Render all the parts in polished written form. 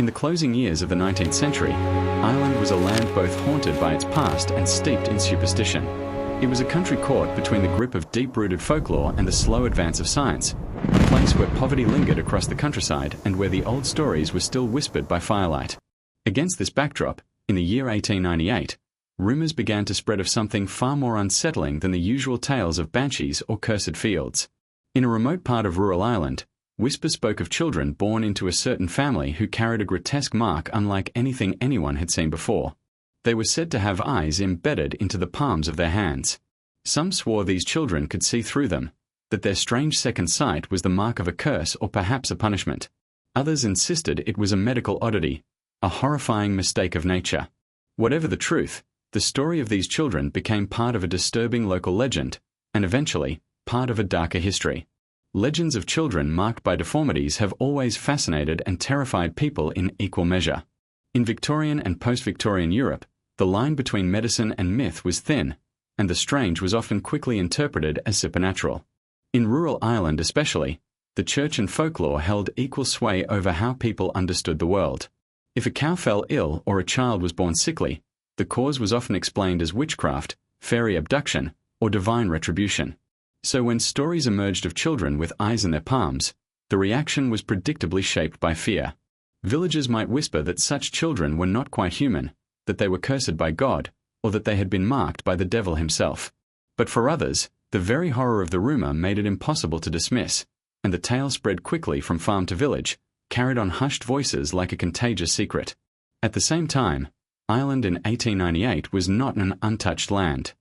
In the closing years of the 19th century, Ireland was a land both haunted by its past and steeped in superstition. It was a country caught between the grip of deep-rooted folklore and the slow advance of science, a place where poverty lingered across the countryside and where the old stories were still whispered by firelight. Against this backdrop, in the year 1898, rumours began to spread of something far more unsettling than the usual tales of banshees or cursed fields. In a remote part of rural Ireland, whispers spoke of children born into a certain family who carried a grotesque mark unlike anything anyone had seen before. They were said to have eyes embedded into the palms of their hands. Some swore these children could see through them, that their strange second sight was the mark of a curse or perhaps a punishment. Others insisted it was a medical oddity, a horrifying mistake of nature. Whatever the truth, the story of these children became part of a disturbing local legend, and eventually, part of a darker history. Legends of children marked by deformities have always fascinated and terrified people in equal measure. In Victorian and post-Victorian Europe, the line between medicine and myth was thin, and the strange was often quickly interpreted as supernatural. In rural Ireland especially, the church and folklore held equal sway over how people understood the world. If a cow fell ill or a child was born sickly, the cause was often explained as witchcraft, fairy abduction, or divine retribution. So when stories emerged of children with eyes in their palms, the reaction was predictably shaped by fear. Villagers might whisper that such children were not quite human, that they were cursed by God, or that they had been marked by the devil himself. But for others, the very horror of the rumour made it impossible to dismiss, and the tale spread quickly from farm to village, carried on hushed voices like a contagious secret. At the same time, Ireland in 1898 was not an untouched land.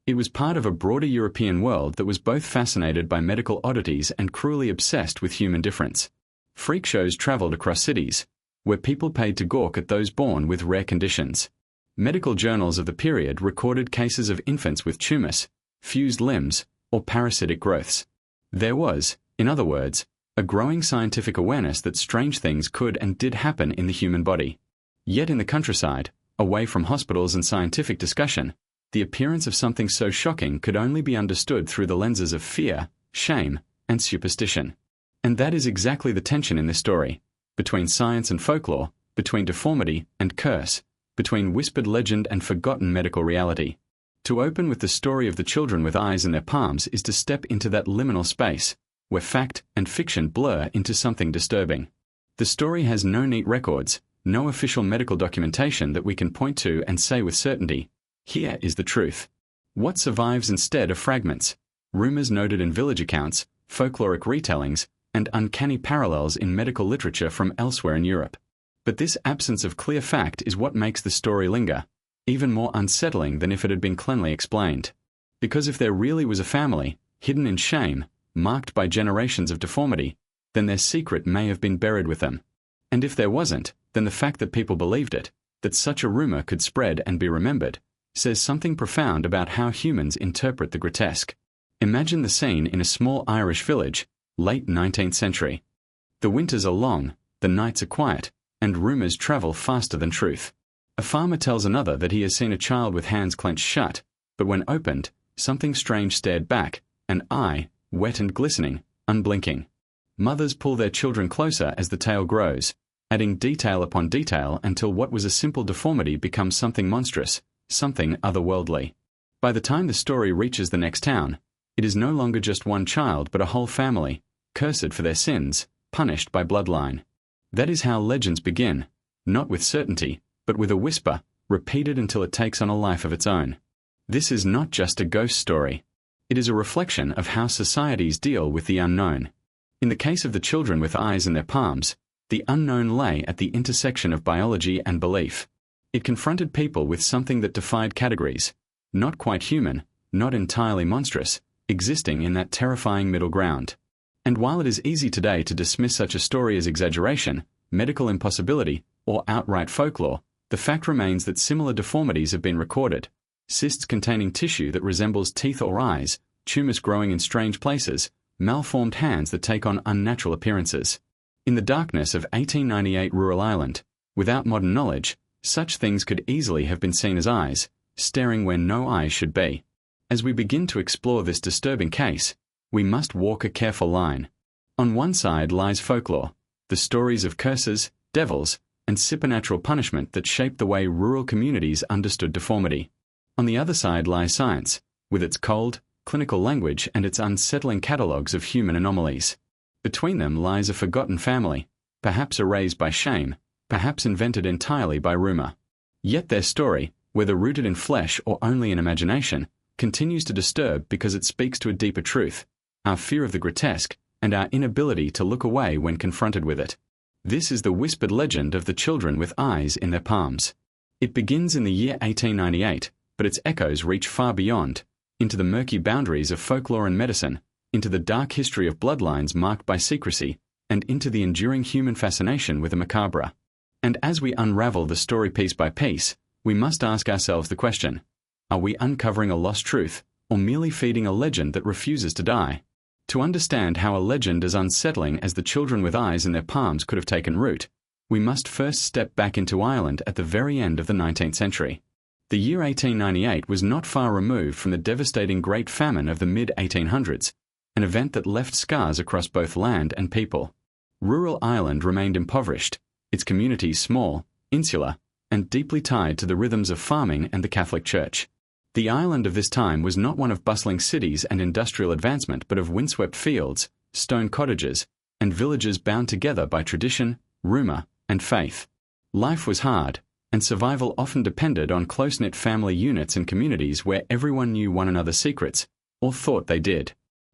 It was part of a broader European world that was both fascinated by medical oddities and cruelly obsessed with human difference. Freak shows travelled across cities, where people paid to gawk at those born with rare conditions. Medical journals of the period recorded cases of infants with tumors, fused limbs, or parasitic growths. There was, in other words, a growing scientific awareness that strange things could and did happen in the human body. Yet in the countryside, away from hospitals and scientific discussion, the appearance of something so shocking could only be understood through the lenses of fear, shame, and superstition. And that is exactly the tension in this story, between science and folklore, between deformity and curse, between whispered legend and forgotten medical reality. To open with the story of the children with eyes in their palms is to step into that liminal space, where fact and fiction blur into something disturbing. The story has no neat records, no official medical documentation that we can point to and say with certainty, here is the truth. What survives instead are fragments, rumours noted in village accounts, folkloric retellings, and uncanny parallels in medical literature from elsewhere in Europe. But this absence of clear fact is what makes the story linger, even more unsettling than if it had been cleanly explained. Because if there really was a family, hidden in shame, marked by generations of deformity, then their secret may have been buried with them. And if there wasn't, then the fact that people believed it, that such a rumour could spread and be remembered, says something profound about how humans interpret the grotesque. Imagine the scene in a small Irish village, late 19th century. The winters are long, the nights are quiet, and rumours travel faster than truth. A farmer tells another that he has seen a child with hands clenched shut, but when opened, something strange stared back, an eye, wet and glistening, unblinking. Mothers pull their children closer as the tale grows, adding detail upon detail until what was a simple deformity becomes something monstrous, something otherworldly. By the time the story reaches the next town, it is no longer just one child but a whole family, cursed for their sins, punished by bloodline. That is how legends begin, not with certainty, but with a whisper, repeated until it takes on a life of its own. This is not just a ghost story. It is a reflection of how societies deal with the unknown. In the case of the children with eyes in their palms, the unknown lay at the intersection of biology and belief. It confronted people with something that defied categories, not quite human, not entirely monstrous, existing in that terrifying middle ground. And while it is easy today to dismiss such a story as exaggeration, medical impossibility, or outright folklore, the fact remains that similar deformities have been recorded. Cysts containing tissue that resembles teeth or eyes, tumours growing in strange places, malformed hands that take on unnatural appearances. In the darkness of 1898 rural Ireland, without modern knowledge, such things could easily have been seen as eyes, staring where no eyes should be. As we begin to explore this disturbing case, we must walk a careful line. On one side lies folklore, the stories of curses, devils, and supernatural punishment that shaped the way rural communities understood deformity. On the other side lies science, with its cold, clinical language and its unsettling catalogues of human anomalies. Between them lies a forgotten family, perhaps erased by shame, perhaps invented entirely by rumor. Yet their story, whether rooted in flesh or only in imagination, continues to disturb because it speaks to a deeper truth, our fear of the grotesque, and our inability to look away when confronted with it. This is the whispered legend of the children with eyes in their palms. It begins in the year 1898, but its echoes reach far beyond, into the murky boundaries of folklore and medicine, into the dark history of bloodlines marked by secrecy, and into the enduring human fascination with the macabre. And as we unravel the story piece by piece, we must ask ourselves the question: are we uncovering a lost truth, or merely feeding a legend that refuses to die? To understand how a legend as unsettling as the children with eyes in their palms could have taken root, we must first step back into Ireland at the very end of the 19th century. The year 1898 was not far removed from the devastating Great Famine of the mid-1800s, an event that left scars across both land and people. Rural Ireland remained impoverished, its communities small, insular, and deeply tied to the rhythms of farming and the Catholic Church. The Ireland of this time was not one of bustling cities and industrial advancement, but of windswept fields, stone cottages, and villages bound together by tradition, rumour, and faith. Life was hard, and survival often depended on close-knit family units and communities where everyone knew one another's secrets, or thought they did.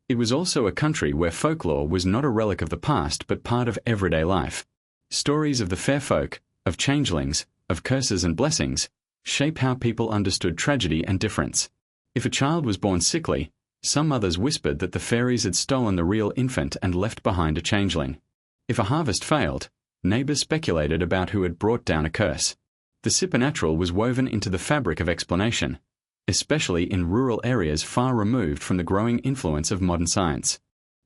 It was also a country where folklore was not a relic of the past but part of everyday life. Stories of the fair folk, of changelings, of curses and blessings, shape how people understood tragedy and difference. If a child was born sickly, some mothers whispered that the fairies had stolen the real infant and left behind a changeling. If a harvest failed, neighbors speculated about who had brought down a curse. The supernatural was woven into the fabric of explanation, especially in rural areas far removed from the growing influence of modern science.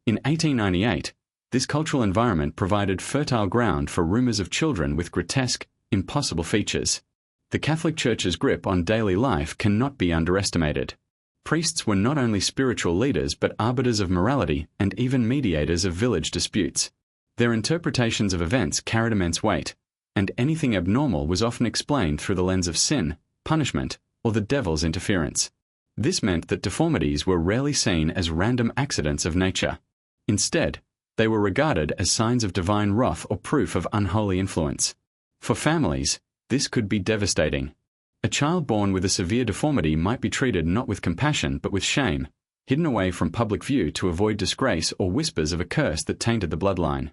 In 1898, this cultural environment provided fertile ground for rumors of children with grotesque, impossible features. The Catholic Church's grip on daily life cannot be underestimated. Priests were not only spiritual leaders but arbiters of morality and even mediators of village disputes. Their interpretations of events carried immense weight, and anything abnormal was often explained through the lens of sin, punishment, or the devil's interference. This meant that deformities were rarely seen as random accidents of nature. Instead, they were regarded as signs of divine wrath or proof of unholy influence. For families, this could be devastating. A child born with a severe deformity might be treated not with compassion but with shame, hidden away from public view to avoid disgrace or whispers of a curse that tainted the bloodline.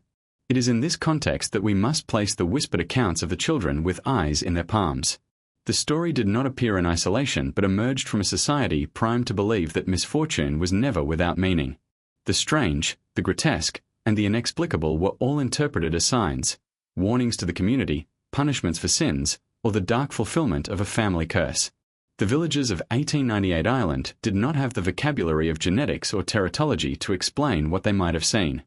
It is in this context that we must place the whispered accounts of the children with eyes in their palms. The story did not appear in isolation but emerged from a society primed to believe that misfortune was never without meaning. The strange, the grotesque, and the inexplicable were all interpreted as signs, warnings to the community, punishments for sins, or the dark fulfillment of a family curse. The villagers of 1898 Ireland did not have the vocabulary of genetics or teratology to explain what they might have seen.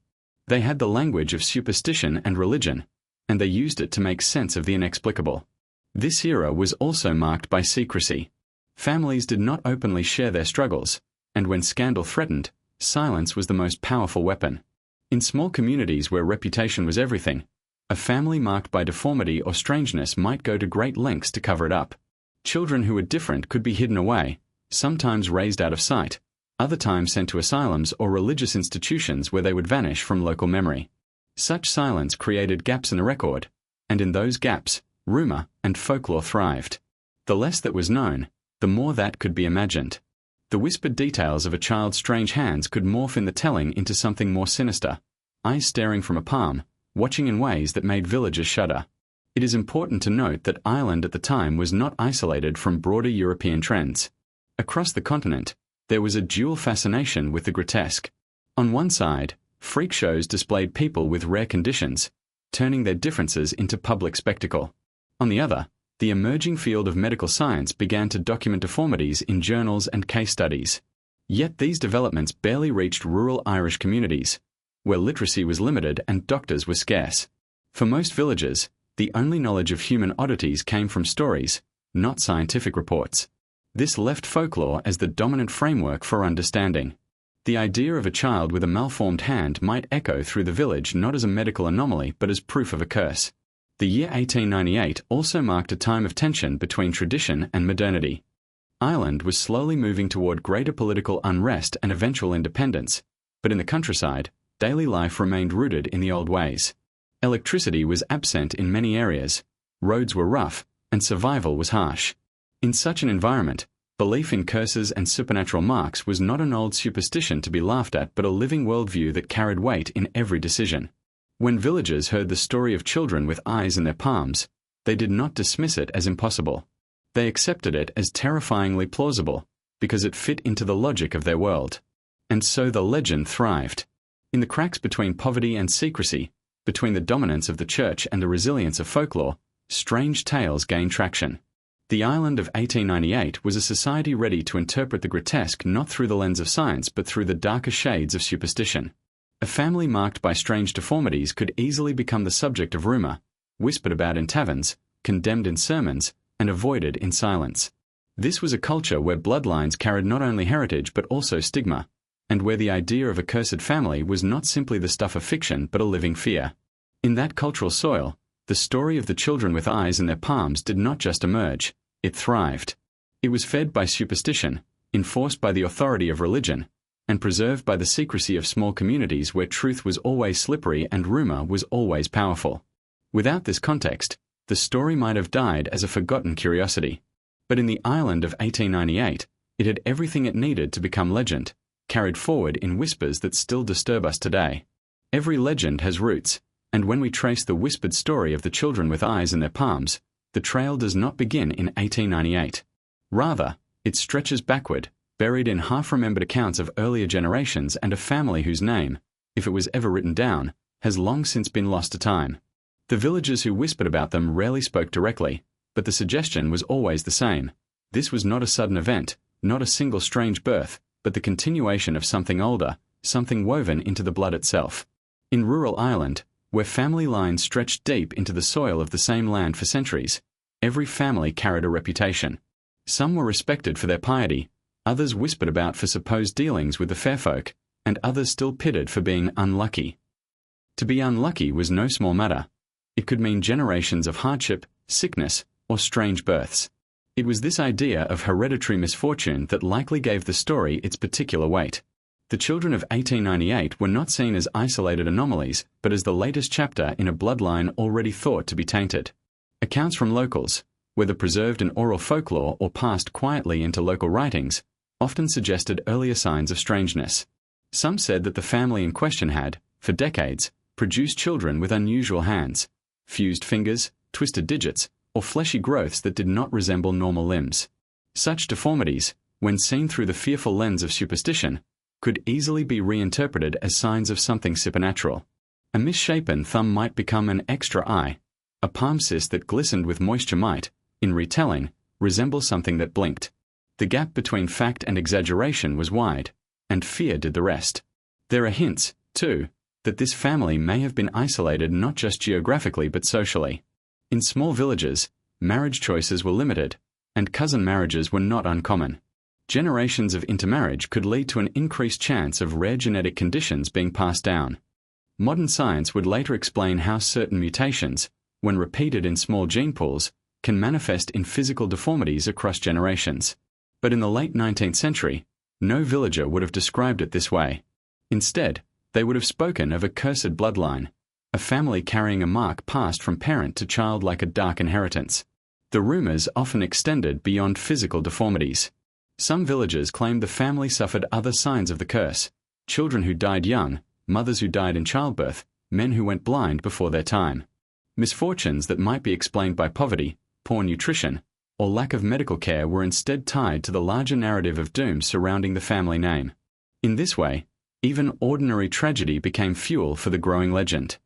They had the language of superstition and religion, and they used it to make sense of the inexplicable. This era was also marked by secrecy. Families did not openly share their struggles, and when scandal threatened, silence was the most powerful weapon. In small communities where reputation was everything, a family marked by deformity or strangeness might go to great lengths to cover it up. Children who were different could be hidden away, sometimes raised out of sight, other times sent to asylums or religious institutions where they would vanish from local memory. Such silence created gaps in the record, and in those gaps, rumor and folklore thrived. The less that was known, the more that could be imagined. The whispered details of a child's strange hands could morph in the telling into something more sinister, eyes staring from a palm, watching in ways that made villagers shudder. It is important to note that Ireland at the time was not isolated from broader European trends. Across the continent, there was a dual fascination with the grotesque. On one side, freak shows displayed people with rare conditions, turning their differences into public spectacle. On the other, the emerging field of medical science began to document deformities in journals and case studies. Yet these developments barely reached rural Irish communities, where literacy was limited and doctors were scarce. For most villagers, the only knowledge of human oddities came from stories, not scientific reports. This left folklore as the dominant framework for understanding. The idea of a child with a malformed hand might echo through the village not as a medical anomaly but as proof of a curse. The year 1898 also marked a time of tension between tradition and modernity. Ireland was slowly moving toward greater political unrest and eventual independence, but in the countryside, daily life remained rooted in the old ways. Electricity was absent in many areas, roads were rough, and survival was harsh. In such an environment, belief in curses and supernatural marks was not an old superstition to be laughed at but a living worldview that carried weight in every decision. When villagers heard the story of children with eyes in their palms, they did not dismiss it as impossible. They accepted it as terrifyingly plausible, because it fit into the logic of their world. And so the legend thrived. In the cracks between poverty and secrecy, between the dominance of the church and the resilience of folklore, strange tales gained traction. The Ireland of 1898 was a society ready to interpret the grotesque not through the lens of science but through the darker shades of superstition. A family marked by strange deformities could easily become the subject of rumor, whispered about in taverns, condemned in sermons, and avoided in silence. This was a culture where bloodlines carried not only heritage but also stigma, and where the idea of a cursed family was not simply the stuff of fiction but a living fear. In that cultural soil, the story of the children with eyes in their palms did not just emerge, it thrived. It was fed by superstition, enforced by the authority of religion, and preserved by the secrecy of small communities where truth was always slippery and rumor was always powerful. Without this context, the story might have died as a forgotten curiosity. But in the Ireland of 1898, it had everything it needed to become legend, carried forward in whispers that still disturb us today. Every legend has roots, and when we trace the whispered story of the children with eyes in their palms, the trail does not begin in 1898. Rather, it stretches backward, buried in half-remembered accounts of earlier generations and a family whose name, if it was ever written down, has long since been lost to time. The villagers who whispered about them rarely spoke directly, but the suggestion was always the same. This was not a sudden event, not a single strange birth, but the continuation of something older, something woven into the blood itself. In rural Ireland, where family lines stretched deep into the soil of the same land for centuries, every family carried a reputation. Some were respected for their piety, others whispered about for supposed dealings with the fair folk, and others still pitted for being unlucky. To be unlucky was no small matter. It could mean generations of hardship, sickness, or strange births. It was this idea of hereditary misfortune that likely gave the story its particular weight. The children of 1898 were not seen as isolated anomalies, but as the latest chapter in a bloodline already thought to be tainted. Accounts from locals, whether preserved in oral folklore or passed quietly into local writings, often suggested earlier signs of strangeness. Some said that the family in question had, for decades, produced children with unusual hands, fused fingers, twisted digits, or fleshy growths that did not resemble normal limbs. Such deformities, when seen through the fearful lens of superstition, could easily be reinterpreted as signs of something supernatural. A misshapen thumb might become an extra eye. A palm cyst that glistened with moisture might, in retelling, resemble something that blinked. The gap between fact and exaggeration was wide, and fear did the rest. There are hints, too, that this family may have been isolated not just geographically but socially. In small villages, marriage choices were limited, and cousin marriages were not uncommon. Generations of intermarriage could lead to an increased chance of rare genetic conditions being passed down. Modern science would later explain how certain mutations, when repeated in small gene pools, can manifest in physical deformities across generations. But in the late 19th century, no villager would have described it this way. Instead, they would have spoken of a cursed bloodline, a family carrying a mark passed from parent to child like a dark inheritance. The rumors often extended beyond physical deformities. Some villagers claimed the family suffered other signs of the curse: children who died young, mothers who died in childbirth, men who went blind before their time. Misfortunes that might be explained by poverty, poor nutrition, or lack of medical care were instead tied to the larger narrative of doom surrounding the family name. In this way, even ordinary tragedy became fuel for the growing legend.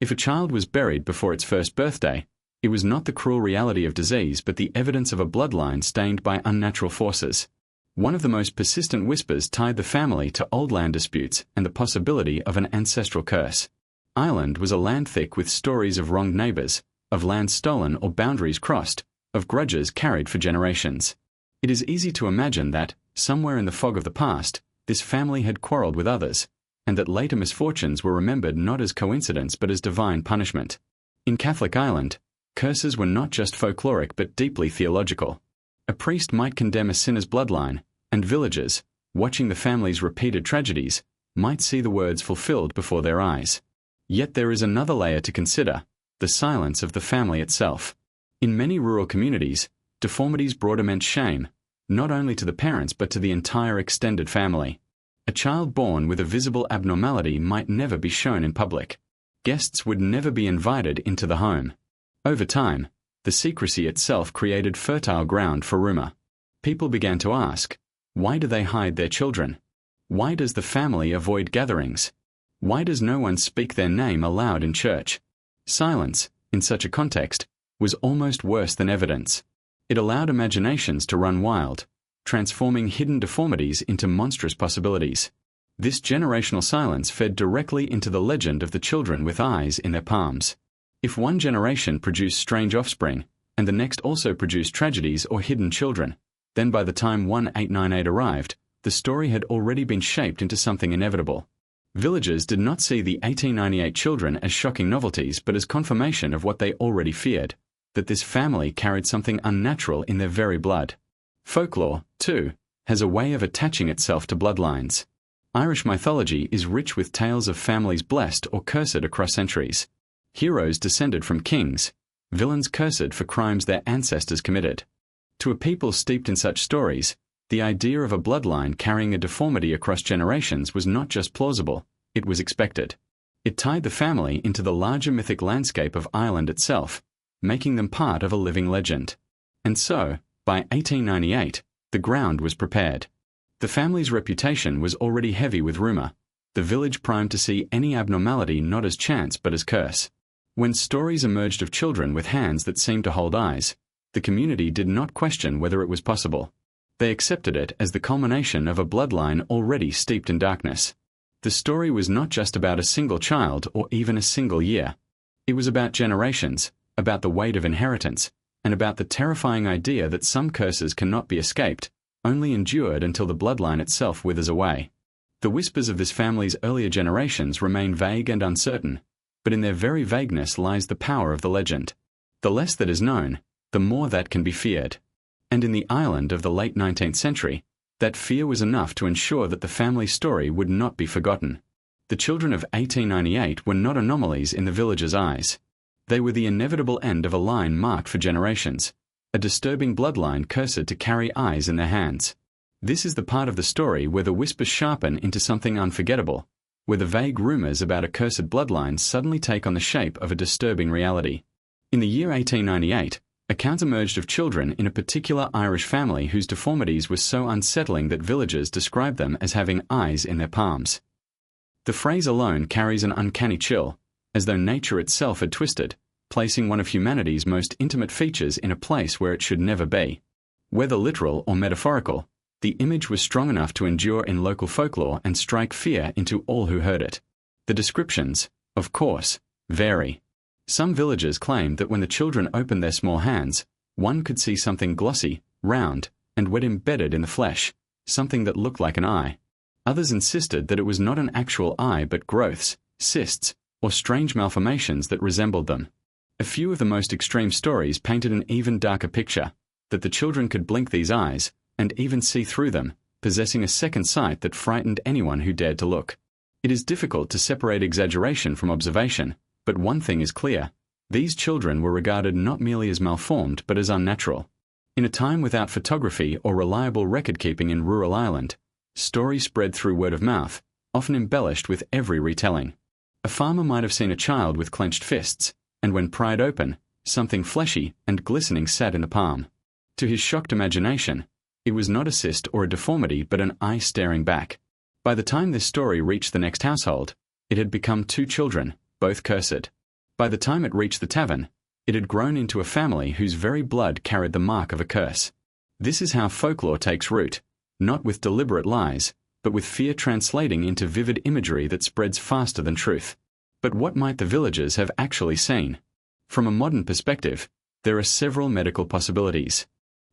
If a child was buried before its first birthday, it was not the cruel reality of disease but the evidence of a bloodline stained by unnatural forces. One of the most persistent whispers tied the family to old land disputes and the possibility of an ancestral curse. Ireland was a land thick with stories of wronged neighbours, of land stolen or boundaries crossed, of grudges carried for generations. It is easy to imagine that, somewhere in the fog of the past, this family had quarrelled with others, and that later misfortunes were remembered not as coincidence but as divine punishment. In Catholic Ireland, curses were not just folkloric but deeply theological. A priest might condemn a sinner's bloodline, and villagers, watching the family's repeated tragedies, might see the words fulfilled before their eyes. Yet there is another layer to consider: the silence of the family itself. In many rural communities, deformities brought immense shame, not only to the parents but to the entire extended family. A child born with a visible abnormality might never be shown in public. Guests would never be invited into the home. Over time, the secrecy itself created fertile ground for rumor. People began to ask, why do they hide their children? Why does the family avoid gatherings? Why does no one speak their name aloud in church? Silence, in such a context, was almost worse than evidence. It allowed imaginations to run wild, transforming hidden deformities into monstrous possibilities. This generational silence fed directly into the legend of the children with eyes in their palms. If one generation produced strange offspring, and the next also produced tragedies or hidden children, then by the time 1898 arrived, the story had already been shaped into something inevitable. Villagers did not see the 1898 children as shocking novelties but as confirmation of what they already feared, that this family carried something unnatural in their very blood. Folklore, too, has a way of attaching itself to bloodlines. Irish mythology is rich with tales of families blessed or cursed across centuries. Heroes descended from kings, villains cursed for crimes their ancestors committed. To a people steeped in such stories, the idea of a bloodline carrying a deformity across generations was not just plausible, it was expected. It tied the family into the larger mythic landscape of Ireland itself, making them part of a living legend. And so, by 1898, the ground was prepared. The family's reputation was already heavy with rumor, the village primed to see any abnormality not as chance but as curse. When stories emerged of children with hands that seemed to hold eyes, the community did not question whether it was possible. They accepted it as the culmination of a bloodline already steeped in darkness. The story was not just about a single child or even a single year. It was about generations, about the weight of inheritance, and about the terrifying idea that some curses cannot be escaped, only endured until the bloodline itself withers away. The whispers of this family's earlier generations remain vague and uncertain, but in their very vagueness lies the power of the legend. The less that is known, the more that can be feared. And in the Ireland of the late 19th century, that fear was enough to ensure that the family story would not be forgotten. The children of 1898 were not anomalies in the villagers' eyes. They were the inevitable end of a line marked for generations, a disturbing bloodline cursed to carry eyes in their hands. This is the part of the story where the whispers sharpen into something unforgettable, where the vague rumors about a cursed bloodline suddenly take on the shape of a disturbing reality. In the year 1898, accounts emerged of children in a particular Irish family whose deformities were so unsettling that villagers described them as having eyes in their palms. The phrase alone carries an uncanny chill, as though nature itself had twisted, placing one of humanity's most intimate features in a place where it should never be. Whether literal or metaphorical, the image was strong enough to endure in local folklore and strike fear into all who heard it. The descriptions, of course, vary. Some villagers claimed that when the children opened their small hands, one could see something glossy, round, and wet embedded in the flesh, something that looked like an eye. Others insisted that it was not an actual eye but growths, cysts, or strange malformations that resembled them. A few of the most extreme stories painted an even darker picture, that the children could blink these eyes, and even see through them, possessing a second sight that frightened anyone who dared to look. It is difficult to separate exaggeration from observation, but one thing is clear: these children were regarded not merely as malformed but as unnatural. In a time without photography or reliable record-keeping in rural Ireland, stories spread through word of mouth, often embellished with every retelling. A farmer might have seen a child with clenched fists, and when pried open, something fleshy and glistening sat in the palm. To his shocked imagination, it was not a cyst or a deformity but an eye staring back. By the time this story reached the next household, it had become two children, both cursed. By the time it reached the tavern, it had grown into a family whose very blood carried the mark of a curse. This is how folklore takes root, not with deliberate lies, but with fear translating into vivid imagery that spreads faster than truth. But what might the villagers have actually seen? From a modern perspective, there are several medical possibilities.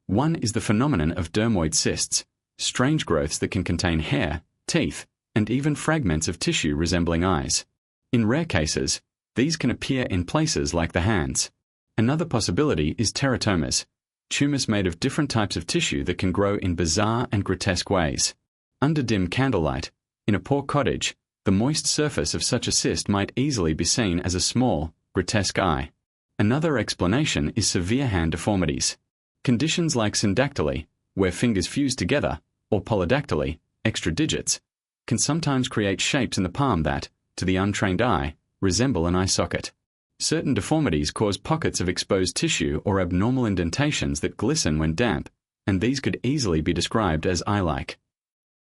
One is the phenomenon of dermoid cysts, strange growths that can contain hair, teeth, and even fragments of tissue resembling eyes. In rare cases, These can appear in places like the hands. Another possibility is teratomas, tumors made of different types of tissue that can grow in bizarre and grotesque ways. Under dim candlelight, in a poor cottage, the moist surface of such a cyst might easily be seen as a small, grotesque eye. Another explanation is severe hand deformities. Conditions like syndactyly, where fingers fuse together, or polydactyly, extra digits, can sometimes create shapes in the palm that, to the untrained eye, resemble an eye socket. Certain deformities cause pockets of exposed tissue or abnormal indentations that glisten when damp, and these could easily be described as eye-like.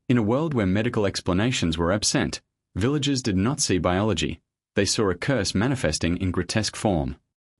In a world where medical explanations were absent, villagers did not see biology. They saw a curse manifesting in grotesque form.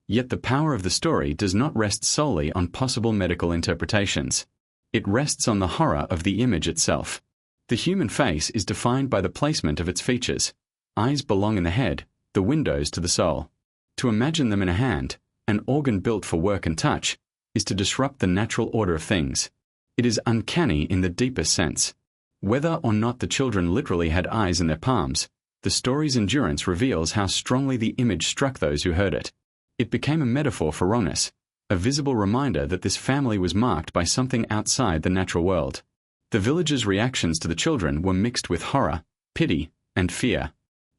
Yet the power of the story does not rest solely on possible medical interpretations. It rests on the horror of the image itself. The human face is defined by the placement of its features. Eyes belong in the head, the windows to the soul. To imagine them in a hand, an organ built for work and touch, is to disrupt the natural order of things. It is uncanny in the deepest sense. Whether or not the children literally had eyes in their palms, the story's endurance reveals how strongly the image struck those who heard it. It became a metaphor for wrongness, a visible reminder that this family was marked by something outside the natural world. The villagers' reactions to the children were mixed with horror, pity, and fear.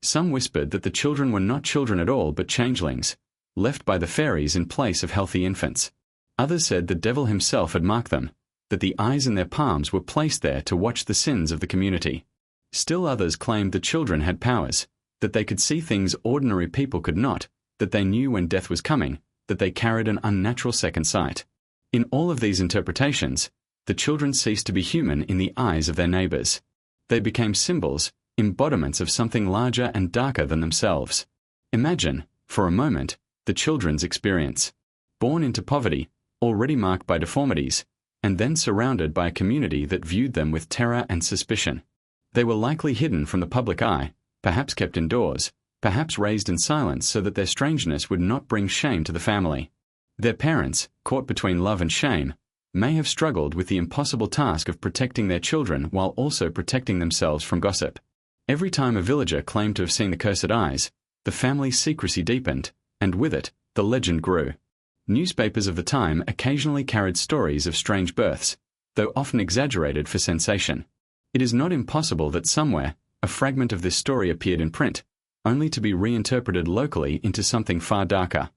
Some whispered that the children were not children at all but changelings, left by the fairies in place of healthy infants. Others said the devil himself had marked them, that the eyes in their palms were placed there to watch the sins of the community. Still others claimed the children had powers, that they could see things ordinary people could not, that they knew when death was coming, that they carried an unnatural second sight. In all of these interpretations, the children ceased to be human in the eyes of their neighbors. They became symbols, embodiments of something larger and darker than themselves. Imagine, for a moment, the children's experience. Born into poverty, already marked by deformities, and then surrounded by a community that viewed them with terror and suspicion. They were likely hidden from the public eye, perhaps kept indoors, perhaps raised in silence so that their strangeness would not bring shame to the family. Their parents, caught between love and shame, may have struggled with the impossible task of protecting their children while also protecting themselves from gossip. Every time a villager claimed to have seen the cursed eyes, the family's secrecy deepened, and with it, the legend grew. Newspapers of the time occasionally carried stories of strange births, though often exaggerated for sensation. It is not impossible that somewhere, a fragment of this story appeared in print, only to be reinterpreted locally into something far darker.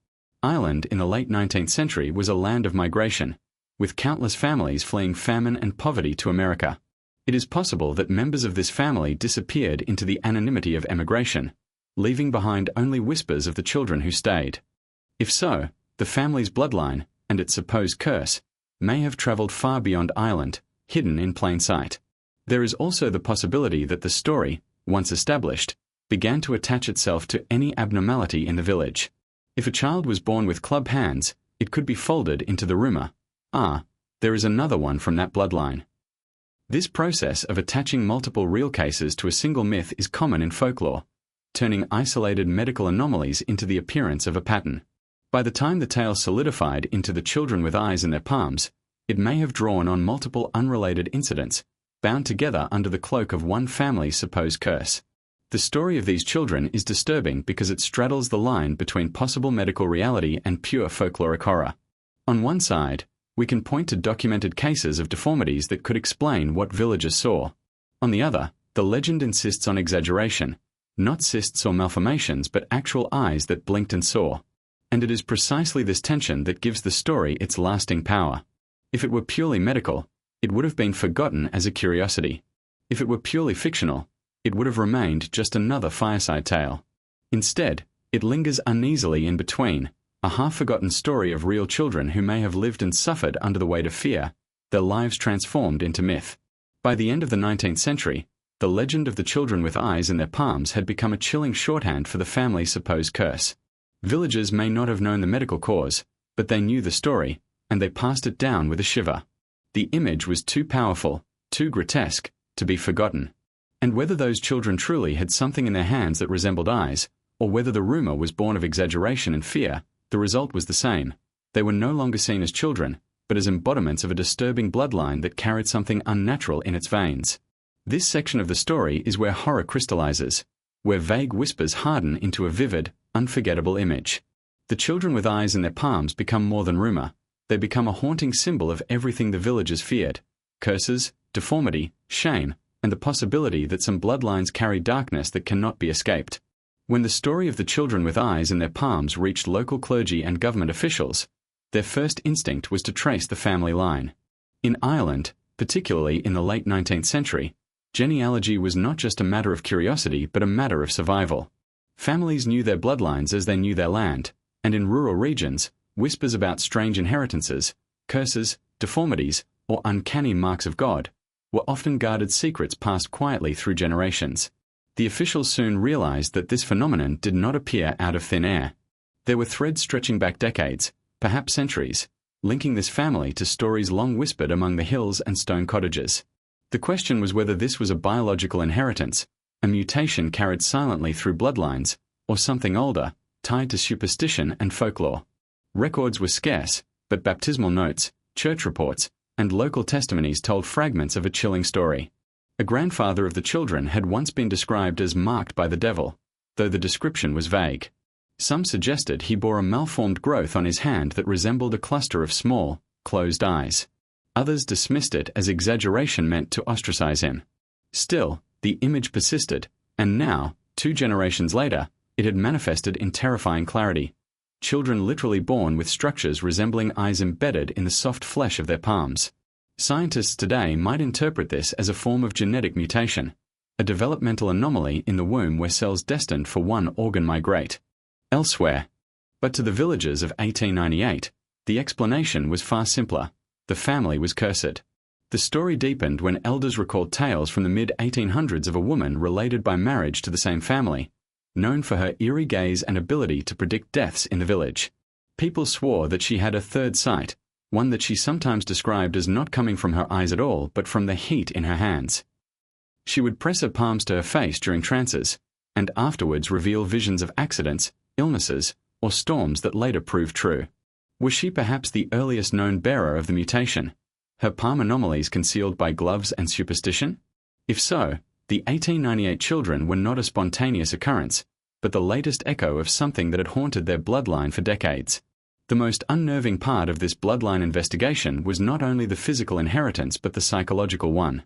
Ireland in the late 19th century was a land of migration, with countless families fleeing famine and poverty to America. It is possible that members of this family disappeared into the anonymity of emigration, leaving behind only whispers of the children who stayed. If so, the family's bloodline, and its supposed curse, may have traveled far beyond Ireland, hidden in plain sight. There is also the possibility that the story, once established, began to attach itself to any abnormality in the village. If a child was born with club hands, it could be folded into the rumor, there is another one from that bloodline. This process of attaching multiple real cases to a single myth is common in folklore, turning isolated medical anomalies into the appearance of a pattern. By the time the tale solidified into the children with eyes in their palms, it may have drawn on multiple unrelated incidents, bound together under the cloak of one family's supposed curse. The story of these children is disturbing because it straddles the line between possible medical reality and pure folkloric horror. On one side, we can point to documented cases of deformities that could explain what villagers saw. On the other, the legend insists on exaggeration, not cysts or malformations but actual eyes that blinked and saw. And it is precisely this tension that gives the story its lasting power. If it were purely medical, it would have been forgotten as a curiosity. If it were purely fictional, it would have remained just another fireside tale. Instead, it lingers uneasily in between, a half-forgotten story of real children who may have lived and suffered under the weight of fear, their lives transformed into myth. By the end of the 19th century, the legend of the children with eyes in their palms had become a chilling shorthand for the family's supposed curse. Villagers may not have known the medical cause, but they knew the story, and they passed it down with a shiver. The image was too powerful, too grotesque, to be forgotten. And whether those children truly had something in their hands that resembled eyes, or whether the rumor was born of exaggeration and fear, the result was the same. They were no longer seen as children, but as embodiments of a disturbing bloodline that carried something unnatural in its veins. This section of the story is where horror crystallizes, where vague whispers harden into a vivid, unforgettable image. The children with eyes in their palms become more than rumor. They become a haunting symbol of everything the villagers feared: curses, deformity, shame, and the possibility that some bloodlines carry darkness that cannot be escaped. When the story of the children with eyes in their palms reached local clergy and government officials, their first instinct was to trace the family line. In Ireland, particularly in the late 19th century, genealogy was not just a matter of curiosity but a matter of survival. Families knew their bloodlines as they knew their land, and in rural regions, whispers about strange inheritances, curses, deformities, or uncanny marks of God were often guarded secrets passed quietly through generations. The officials soon realized that this phenomenon did not appear out of thin air. There were threads stretching back decades, perhaps centuries, linking this family to stories long whispered among the hills and stone cottages. The question was whether this was a biological inheritance, a mutation carried silently through bloodlines, or something older, tied to superstition and folklore. Records were scarce, but baptismal notes, church reports, and local testimonies told fragments of a chilling story. A grandfather of the children had once been described as marked by the devil, though the description was vague. Some suggested he bore a malformed growth on his hand that resembled a cluster of small, closed eyes. Others dismissed it as exaggeration meant to ostracize him. Still, the image persisted, and now, 2 generations later, it had manifested in terrifying clarity. Children literally born with structures resembling eyes embedded in the soft flesh of their palms. Scientists today might interpret this as a form of genetic mutation, a developmental anomaly in the womb where cells destined for one organ migrate elsewhere. But to the villagers of 1898, the explanation was far simpler. The family was cursed. The story deepened when elders recalled tales from the mid-1800s of a woman related by marriage to the same family, known for her eerie gaze and ability to predict deaths in the village. People swore that she had a third sight, one that she sometimes described as not coming from her eyes at all but from the heat in her hands. She would press her palms to her face during trances, and afterwards reveal visions of accidents, illnesses, or storms that later proved true. Was she perhaps the earliest known bearer of the mutation, her palm anomalies concealed by gloves and superstition? If so, the 1898 children were not a spontaneous occurrence, but the latest echo of something that had haunted their bloodline for decades. The most unnerving part of this bloodline investigation was not only the physical inheritance but the psychological one.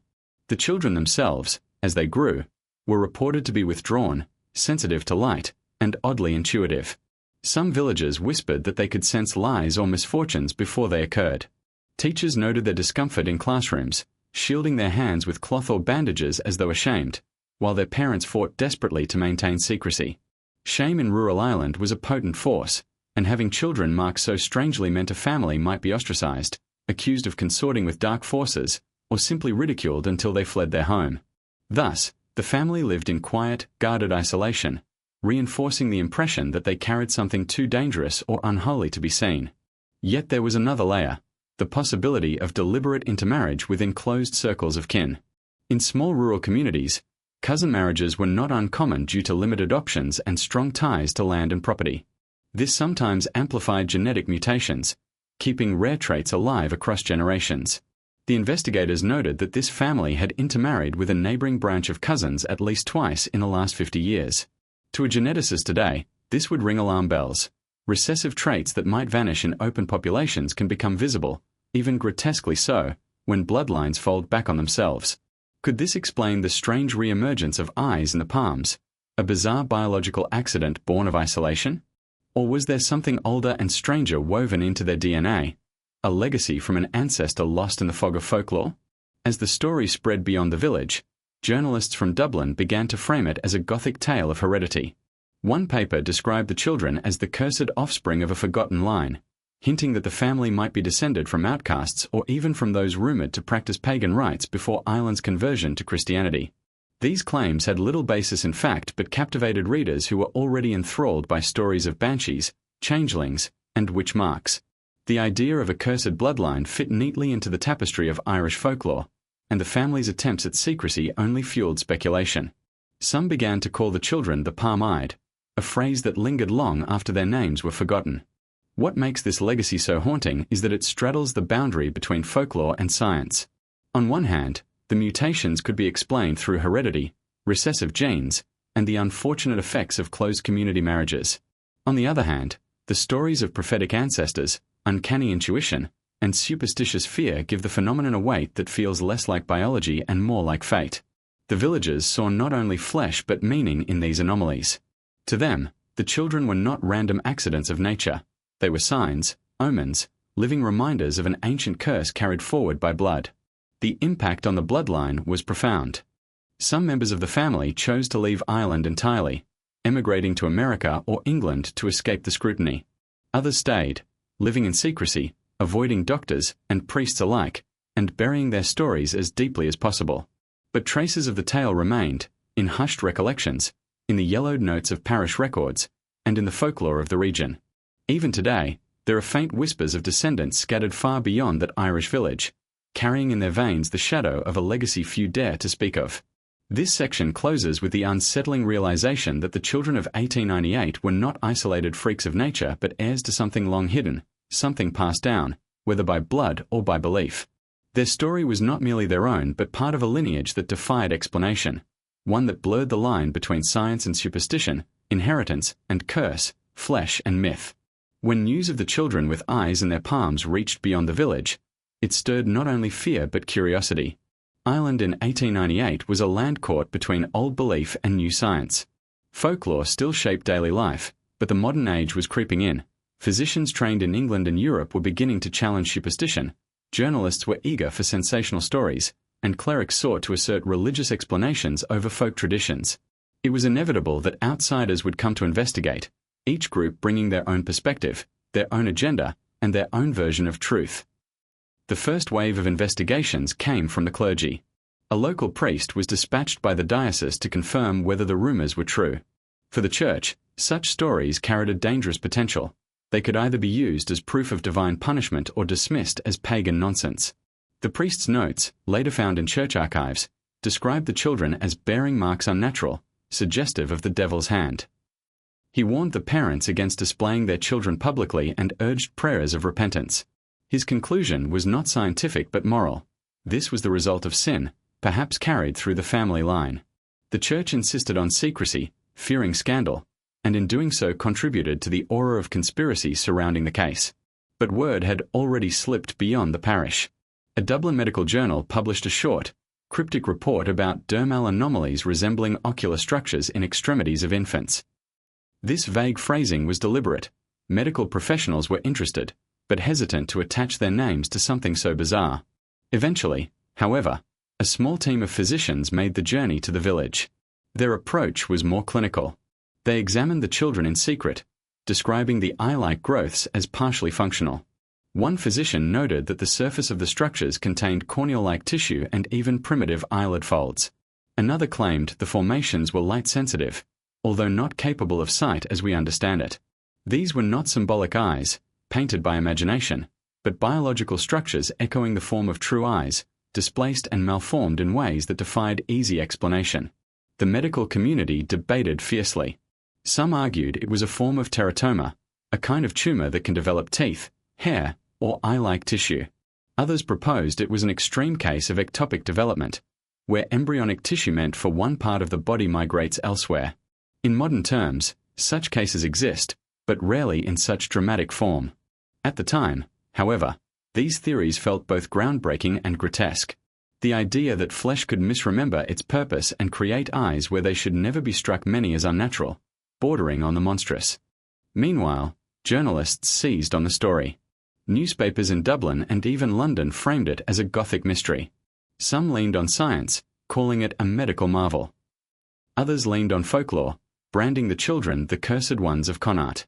The children themselves, as they grew, were reported to be withdrawn, sensitive to light, and oddly intuitive. Some villagers whispered that they could sense lies or misfortunes before they occurred. Teachers noted their discomfort in classrooms, shielding their hands with cloth or bandages as though ashamed, while their parents fought desperately to maintain secrecy. Shame in rural Ireland was a potent force, and having children marked so strangely meant a family might be ostracized, accused of consorting with dark forces, or simply ridiculed until they fled their home. Thus, the family lived in quiet, guarded isolation, reinforcing the impression that they carried something too dangerous or unholy to be seen. Yet there was another layer: the possibility of deliberate intermarriage within closed circles of kin. In small rural communities, cousin marriages were not uncommon due to limited options and strong ties to land and property. This sometimes amplified genetic mutations, keeping rare traits alive across generations. The investigators noted that this family had intermarried with a neighboring branch of cousins at least twice in the last 50 years. To a geneticist today, this would ring alarm bells. Recessive traits that might vanish in open populations can become visible, even grotesquely so, when bloodlines fold back on themselves. Could this explain the strange re-emergence of eyes in the palms, a bizarre biological accident born of isolation? Or was there something older and stranger woven into their DNA, a legacy from an ancestor lost in the fog of folklore? As the story spread beyond the village, journalists from Dublin began to frame it as a Gothic tale of heredity. One paper described the children as the cursed offspring of a forgotten line, hinting that the family might be descended from outcasts or even from those rumored to practice pagan rites before Ireland's conversion to Christianity. These claims had little basis in fact but captivated readers who were already enthralled by stories of banshees, changelings, and witch marks. The idea of a cursed bloodline fit neatly into the tapestry of Irish folklore, and the family's attempts at secrecy only fueled speculation. Some began to call the children the palm-eyed, a phrase that lingered long after their names were forgotten. What makes this legacy so haunting is that it straddles the boundary between folklore and science. On one hand, the mutations could be explained through heredity, recessive genes, and the unfortunate effects of closed community marriages. On the other hand, the stories of prophetic ancestors, uncanny intuition, and superstitious fear give the phenomenon a weight that feels less like biology and more like fate. The villagers saw not only flesh but meaning in these anomalies. To them, the children were not random accidents of nature. They were signs, omens, living reminders of an ancient curse carried forward by blood. The impact on the bloodline was profound. Some members of the family chose to leave Ireland entirely, emigrating to America or England to escape the scrutiny. Others stayed, living in secrecy, avoiding doctors and priests alike, and burying their stories as deeply as possible. But traces of the tale remained, in hushed recollections, in the yellowed notes of parish records, and in the folklore of the region. Even today, there are faint whispers of descendants scattered far beyond that Irish village, carrying in their veins the shadow of a legacy few dare to speak of. This section closes with the unsettling realization that the children of 1898 were not isolated freaks of nature but heirs to something long hidden, something passed down, whether by blood or by belief. Their story was not merely their own but part of a lineage that defied explanation, one that blurred the line between science and superstition, inheritance and curse, flesh and myth. When news of the children with eyes in their palms reached beyond the village, it stirred not only fear but curiosity. Ireland in 1898 was a land caught between old belief and new science. Folklore still shaped daily life, but the modern age was creeping in. Physicians trained in England and Europe were beginning to challenge superstition, journalists were eager for sensational stories, and clerics sought to assert religious explanations over folk traditions. It was inevitable that outsiders would come to investigate, each group bringing their own perspective, their own agenda, and their own version of truth. The first wave of investigations came from the clergy. A local priest was dispatched by the diocese to confirm whether the rumors were true. For the church, such stories carried a dangerous potential. They could either be used as proof of divine punishment or dismissed as pagan nonsense. The priest's notes, later found in church archives, described the children as bearing marks unnatural, suggestive of the devil's hand. He warned the parents against displaying their children publicly and urged prayers of repentance. His conclusion was not scientific but moral. This was the result of sin, perhaps carried through the family line. The church insisted on secrecy, fearing scandal, and in doing so contributed to the aura of conspiracy surrounding the case. But word had already slipped beyond the parish. A Dublin medical journal published a short, cryptic report about dermal anomalies resembling ocular structures in extremities of infants. This vague phrasing was deliberate. Medical professionals were interested, but hesitant to attach their names to something so bizarre. Eventually, however, a small team of physicians made the journey to the village. Their approach was more clinical. They examined the children in secret, describing the eye-like growths as partially functional. One physician noted that the surface of the structures contained corneal-like tissue and even primitive eyelid folds. Another claimed the formations were light-sensitive, although not capable of sight as we understand it. These were not symbolic eyes, painted by imagination, but biological structures echoing the form of true eyes, displaced and malformed in ways that defied easy explanation. The medical community debated fiercely. Some argued it was a form of teratoma, a kind of tumor that can develop teeth, hair, or eye-like tissue. Others proposed it was an extreme case of ectopic development, where embryonic tissue meant for one part of the body migrates elsewhere. In modern terms, such cases exist, but rarely in such dramatic form. At the time, however, these theories felt both groundbreaking and grotesque. The idea that flesh could misremember its purpose and create eyes where they should never be struck many as unnatural, bordering on the monstrous. Meanwhile, journalists seized on the story. Newspapers in Dublin and even London framed it as a Gothic mystery. Some leaned on science, calling it a medical marvel. Others leaned on folklore, branding the children the cursed ones of Connacht.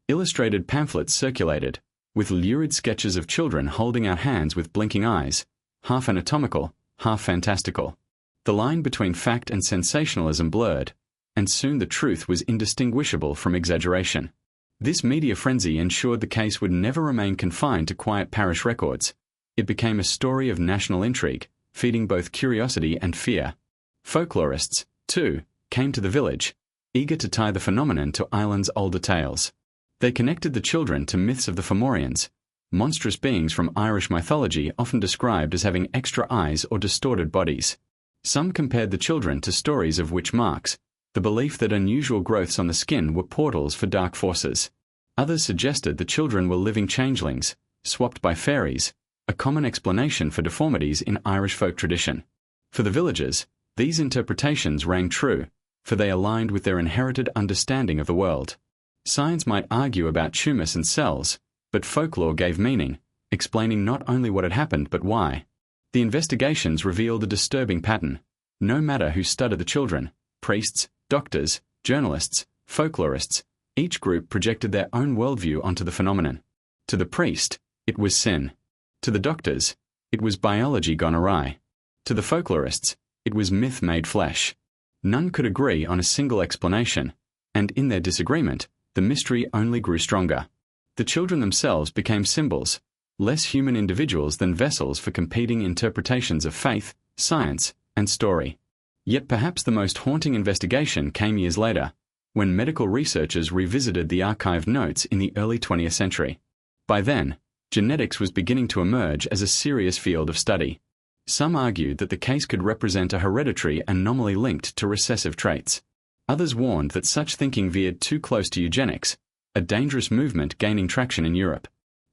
Illustrated pamphlets circulated, with lurid sketches of children holding out hands with blinking eyes, half anatomical, half fantastical. The line between fact and sensationalism blurred, and soon the truth was indistinguishable from exaggeration. This media frenzy ensured the case would never remain confined to quiet parish records. It became a story of national intrigue, feeding both curiosity and fear. Folklorists, too, came to the village, eager to tie the phenomenon to Ireland's older tales. They connected the children to myths of the Fomorians, monstrous beings from Irish mythology often described as having extra eyes or distorted bodies. Some compared the children to stories of witch marks, the belief that unusual growths on the skin were portals for dark forces. Others suggested the children were living changelings, swapped by fairies, a common explanation for deformities in Irish folk tradition. For the villagers, these interpretations rang true, for they aligned with their inherited understanding of the world. Science might argue about tumours and cells, but folklore gave meaning, explaining not only what had happened but why. The investigations revealed a disturbing pattern. No matter who studied the children, priests, doctors, journalists, folklorists, each group projected their own worldview onto the phenomenon. To the priest, it was sin. To the doctors, it was biology gone awry. To the folklorists, it was myth made flesh. None could agree on a single explanation, and in their disagreement, the mystery only grew stronger. The children themselves became symbols, less human individuals than vessels for competing interpretations of faith, science, and story. Yet perhaps the most haunting investigation came years later, when medical researchers revisited the archived notes in the early 20th century. By then, genetics was beginning to emerge as a serious field of study. Some argued that the case could represent a hereditary anomaly linked to recessive traits. Others warned that such thinking veered too close to eugenics, a dangerous movement gaining traction in Europe.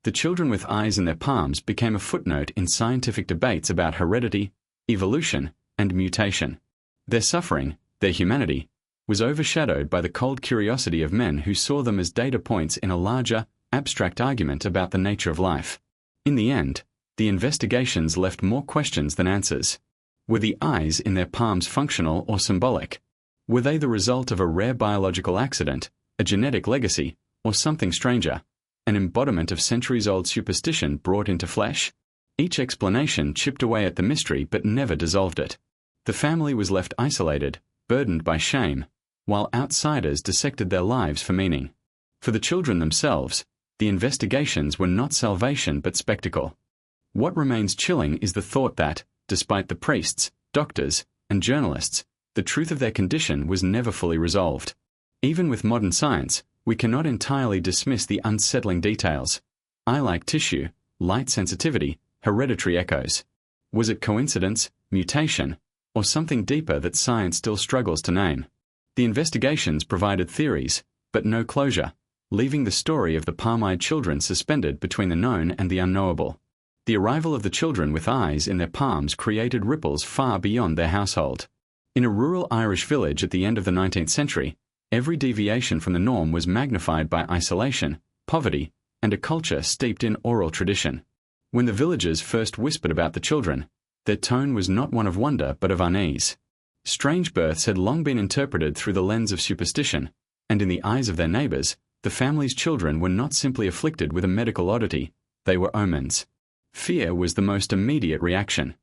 The children with eyes in their palms became a footnote in scientific debates about heredity, evolution, and mutation. Their suffering, their humanity, was overshadowed by the cold curiosity of men who saw them as data points in a larger, abstract argument about the nature of life. In the end, the investigations left more questions than answers. Were the eyes in their palms functional or symbolic? Were they the result of a rare biological accident, a genetic legacy, or something stranger, an embodiment of centuries-old superstition brought into flesh? Each explanation chipped away at the mystery but never dissolved it. The family was left isolated, burdened by shame, while outsiders dissected their lives for meaning. For the children themselves, the investigations were not salvation but spectacle. What remains chilling is the thought that, despite the priests, doctors, and journalists, the truth of their condition was never fully resolved. Even with modern science, we cannot entirely dismiss the unsettling details. Eye-like tissue, light sensitivity, hereditary echoes. Was it coincidence, mutation, or something deeper that science still struggles to name? The investigations provided theories, but no closure, leaving the story of the palm-eyed children suspended between the known and the unknowable. The arrival of the children with eyes in their palms created ripples far beyond their household. In a rural Irish village at the end of the 19th century, every deviation from the norm was magnified by isolation, poverty, and a culture steeped in oral tradition. When the villagers first whispered about the children, their tone was not one of wonder but of unease. Strange births had long been interpreted through the lens of superstition, and in the eyes of their neighbors, the family's children were not simply afflicted with a medical oddity, they were omens. Fear was the most immediate reaction.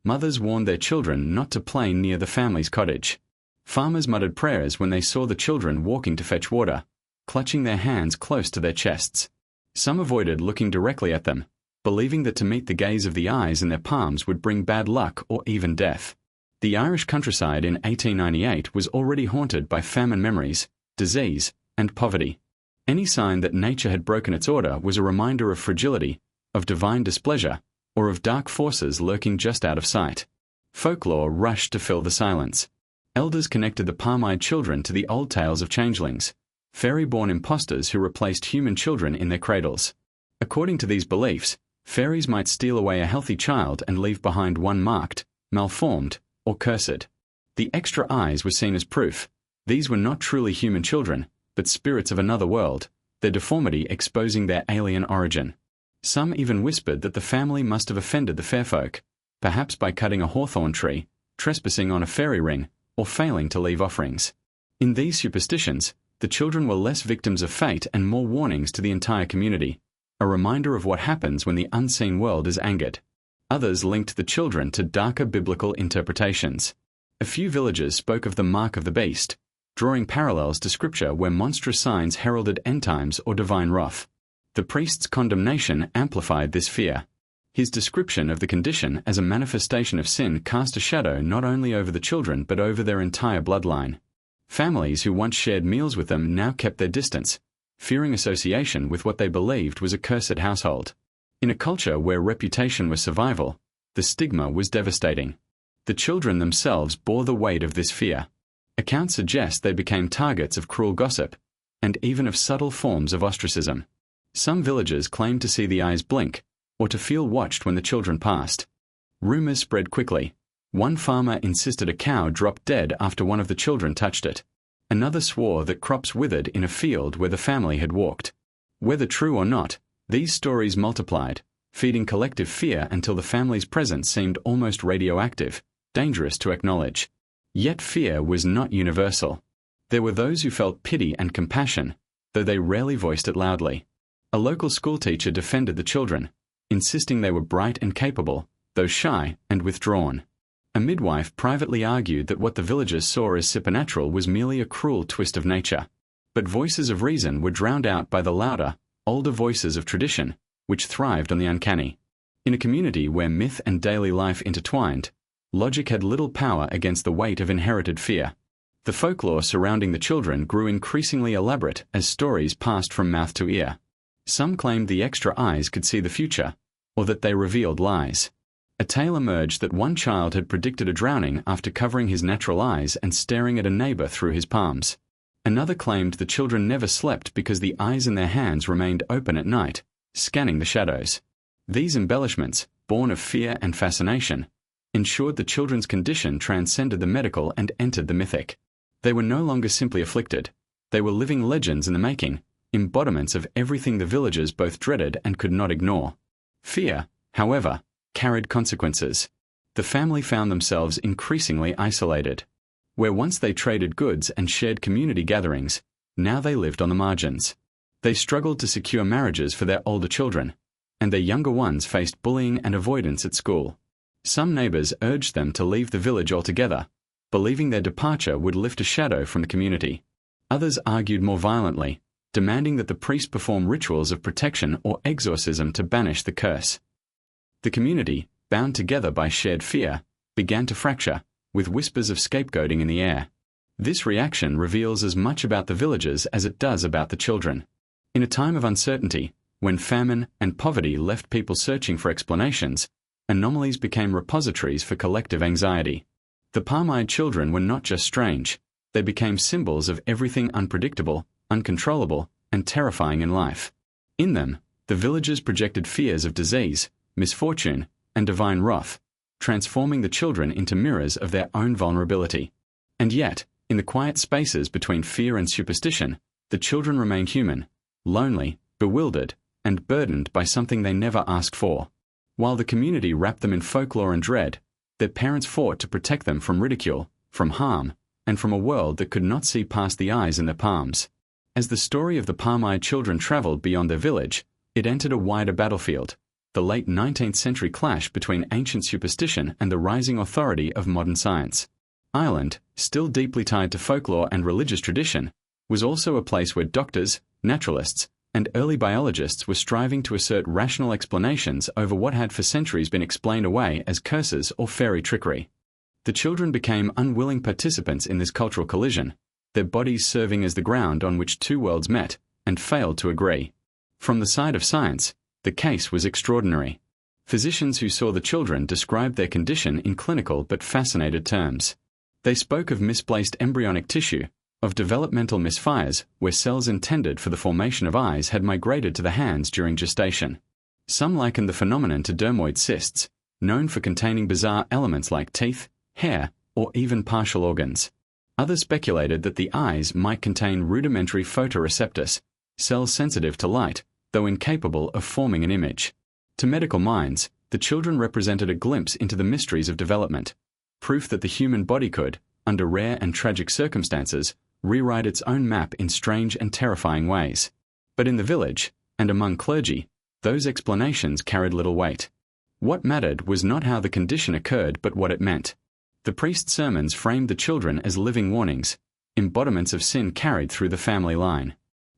Mothers warned their children not to play near the family's cottage. Farmers muttered prayers when they saw the children walking to fetch water, clutching their hands close to their chests. Some avoided looking directly at them, believing that to meet the gaze of the eyes in their palms would bring bad luck or even death. The Irish countryside in 1898 was already haunted by famine memories, disease, and poverty. Any sign that nature had broken its order was a reminder of fragility, of divine displeasure, or of dark forces lurking just out of sight. Folklore rushed to fill the silence. Elders connected the palm-eyed children to the old tales of changelings, fairy-born impostors who replaced human children in their cradles. According to these beliefs, fairies might steal away a healthy child and leave behind one marked, malformed, or cursed. The extra eyes were seen as proof. These were not truly human children, but spirits of another world, their deformity exposing their alien origin. Some even whispered that the family must have offended the fair folk, perhaps by cutting a hawthorn tree, trespassing on a fairy ring, or failing to leave offerings. In these superstitions, the children were less victims of fate and more warnings to the entire community, a reminder of what happens when the unseen world is angered. Others linked the children to darker biblical interpretations. A few villagers spoke of the mark of the beast, drawing parallels to scripture where monstrous signs heralded end times or divine wrath. The priest's condemnation amplified this fear. His description of the condition as a manifestation of sin cast a shadow not only over the children but over their entire bloodline. Families who once shared meals with them now kept their distance, fearing association with what they believed was a cursed household. In a culture where reputation was survival, the stigma was devastating. The children themselves bore the weight of this fear. Accounts suggest they became targets of cruel gossip, and even of subtle forms of ostracism. Some villagers claimed to see the eyes blink, or to feel watched when the children passed. Rumors spread quickly. One farmer insisted a cow dropped dead after one of the children touched it. Another swore that crops withered in a field where the family had walked. Whether true or not, these stories multiplied, feeding collective fear until the family's presence seemed almost radioactive, dangerous to acknowledge. Yet fear was not universal. There were those who felt pity and compassion, though they rarely voiced it loudly. A local schoolteacher defended the children, insisting they were bright and capable, though shy and withdrawn. A midwife privately argued that what the villagers saw as supernatural was merely a cruel twist of nature. But voices of reason were drowned out by the louder, older voices of tradition, which thrived on the uncanny. In a community where myth and daily life intertwined, logic had little power against the weight of inherited fear. The folklore surrounding the children grew increasingly elaborate as stories passed from mouth to ear. Some claimed the extra eyes could see the future, or that they revealed lies. A tale emerged that one child had predicted a drowning after covering his natural eyes and staring at a neighbor through his palms. Another claimed the children never slept because the eyes in their hands remained open at night, scanning the shadows. These embellishments, born of fear and fascination, ensured the children's condition transcended the medical and entered the mythic. They were no longer simply afflicted. They were living legends in the making, embodiments of everything the villagers both dreaded and could not ignore. Fear, however, carried consequences. The family found themselves increasingly isolated. Where once they traded goods and shared community gatherings, now they lived on the margins. They struggled to secure marriages for their older children, and their younger ones faced bullying and avoidance at school. Some neighbors urged them to leave the village altogether, believing their departure would lift a shadow from the community. Others argued more violently, demanding that the priest perform rituals of protection or exorcism to banish the curse. The community, bound together by shared fear, began to fracture, with whispers of scapegoating in the air. This reaction reveals as much about the villagers as it does about the children. In a time of uncertainty, when famine and poverty left people searching for explanations, anomalies became repositories for collective anxiety. The palm-eyed children were not just strange, they became symbols of everything unpredictable, uncontrollable, and terrifying in life. In them, the villagers projected fears of disease, misfortune, and divine wrath, transforming the children into mirrors of their own vulnerability. And yet, in the quiet spaces between fear and superstition, the children remained human, lonely, bewildered, and burdened by something they never asked for. While the community wrapped them in folklore and dread, their parents fought to protect them from ridicule, from harm, and from a world that could not see past the eyes in their palms. As the story of the palm-eyed children traveled beyond their village, it entered a wider battlefield, the late 19th century clash between ancient superstition and the rising authority of modern science. Ireland, still deeply tied to folklore and religious tradition, was also a place where doctors, naturalists, and early biologists were striving to assert rational explanations over what had for centuries been explained away as curses or fairy trickery. The children became unwilling participants in this cultural collision, their bodies serving as the ground on which two worlds met and failed to agree. From the side of science, the case was extraordinary. Physicians who saw the children described their condition in clinical but fascinated terms. They spoke of misplaced embryonic tissue, of developmental misfires where cells intended for the formation of eyes had migrated to the hands during gestation. Some likened the phenomenon to dermoid cysts, known for containing bizarre elements like teeth, hair, or even partial organs. Others speculated that the eyes might contain rudimentary photoreceptors, cells sensitive to light, though incapable of forming an image. To medical minds, the children represented a glimpse into the mysteries of development, proof that the human body could, under rare and tragic circumstances, rewrite its own map in strange and terrifying ways. But in the village, and among clergy, those explanations carried little weight. What mattered was not how the condition occurred but what it meant. The priest's sermons framed the children as living warnings, embodiments of sin carried through the family line.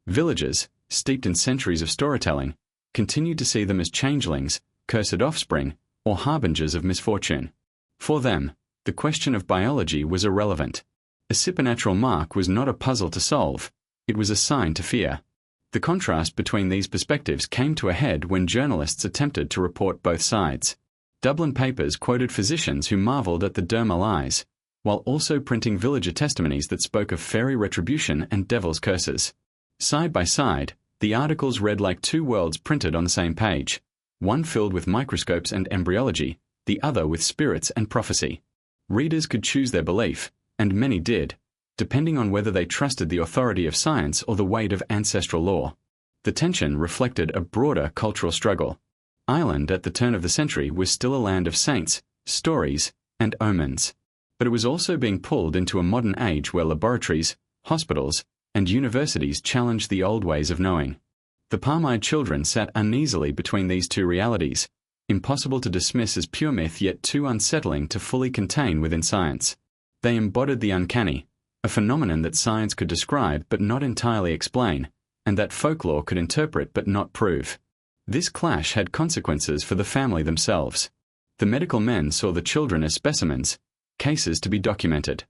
Villagers, steeped in centuries of storytelling, continued to see them as changelings, cursed offspring, or harbingers of misfortune. For them, the question of biology was irrelevant. A supernatural mark was not a puzzle to solve, it was a sign to fear. The contrast between these perspectives came to a head when journalists attempted to report both sides. Dublin papers quoted physicians who marveled at the dermal eyes, while also printing villager testimonies that spoke of fairy retribution and devil's curses. Side by side, the articles read like two worlds printed on the same page, one filled with microscopes and embryology, the other with spirits and prophecy. Readers could choose their belief, and many did, depending on whether they trusted the authority of science or the weight of ancestral lore. The tension reflected a broader cultural struggle. Ireland at the turn of the century was still a land of saints, stories, and omens. But it was also being pulled into a modern age where laboratories, hospitals, and universities challenged the old ways of knowing. The palm-eyed children sat uneasily between these two realities, impossible to dismiss as pure myth yet too unsettling to fully contain within science. They embodied the uncanny, a phenomenon that science could describe but not entirely explain, and that folklore could interpret but not prove. This clash had consequences for the family themselves. The medical men saw the children as specimens, cases to be documented.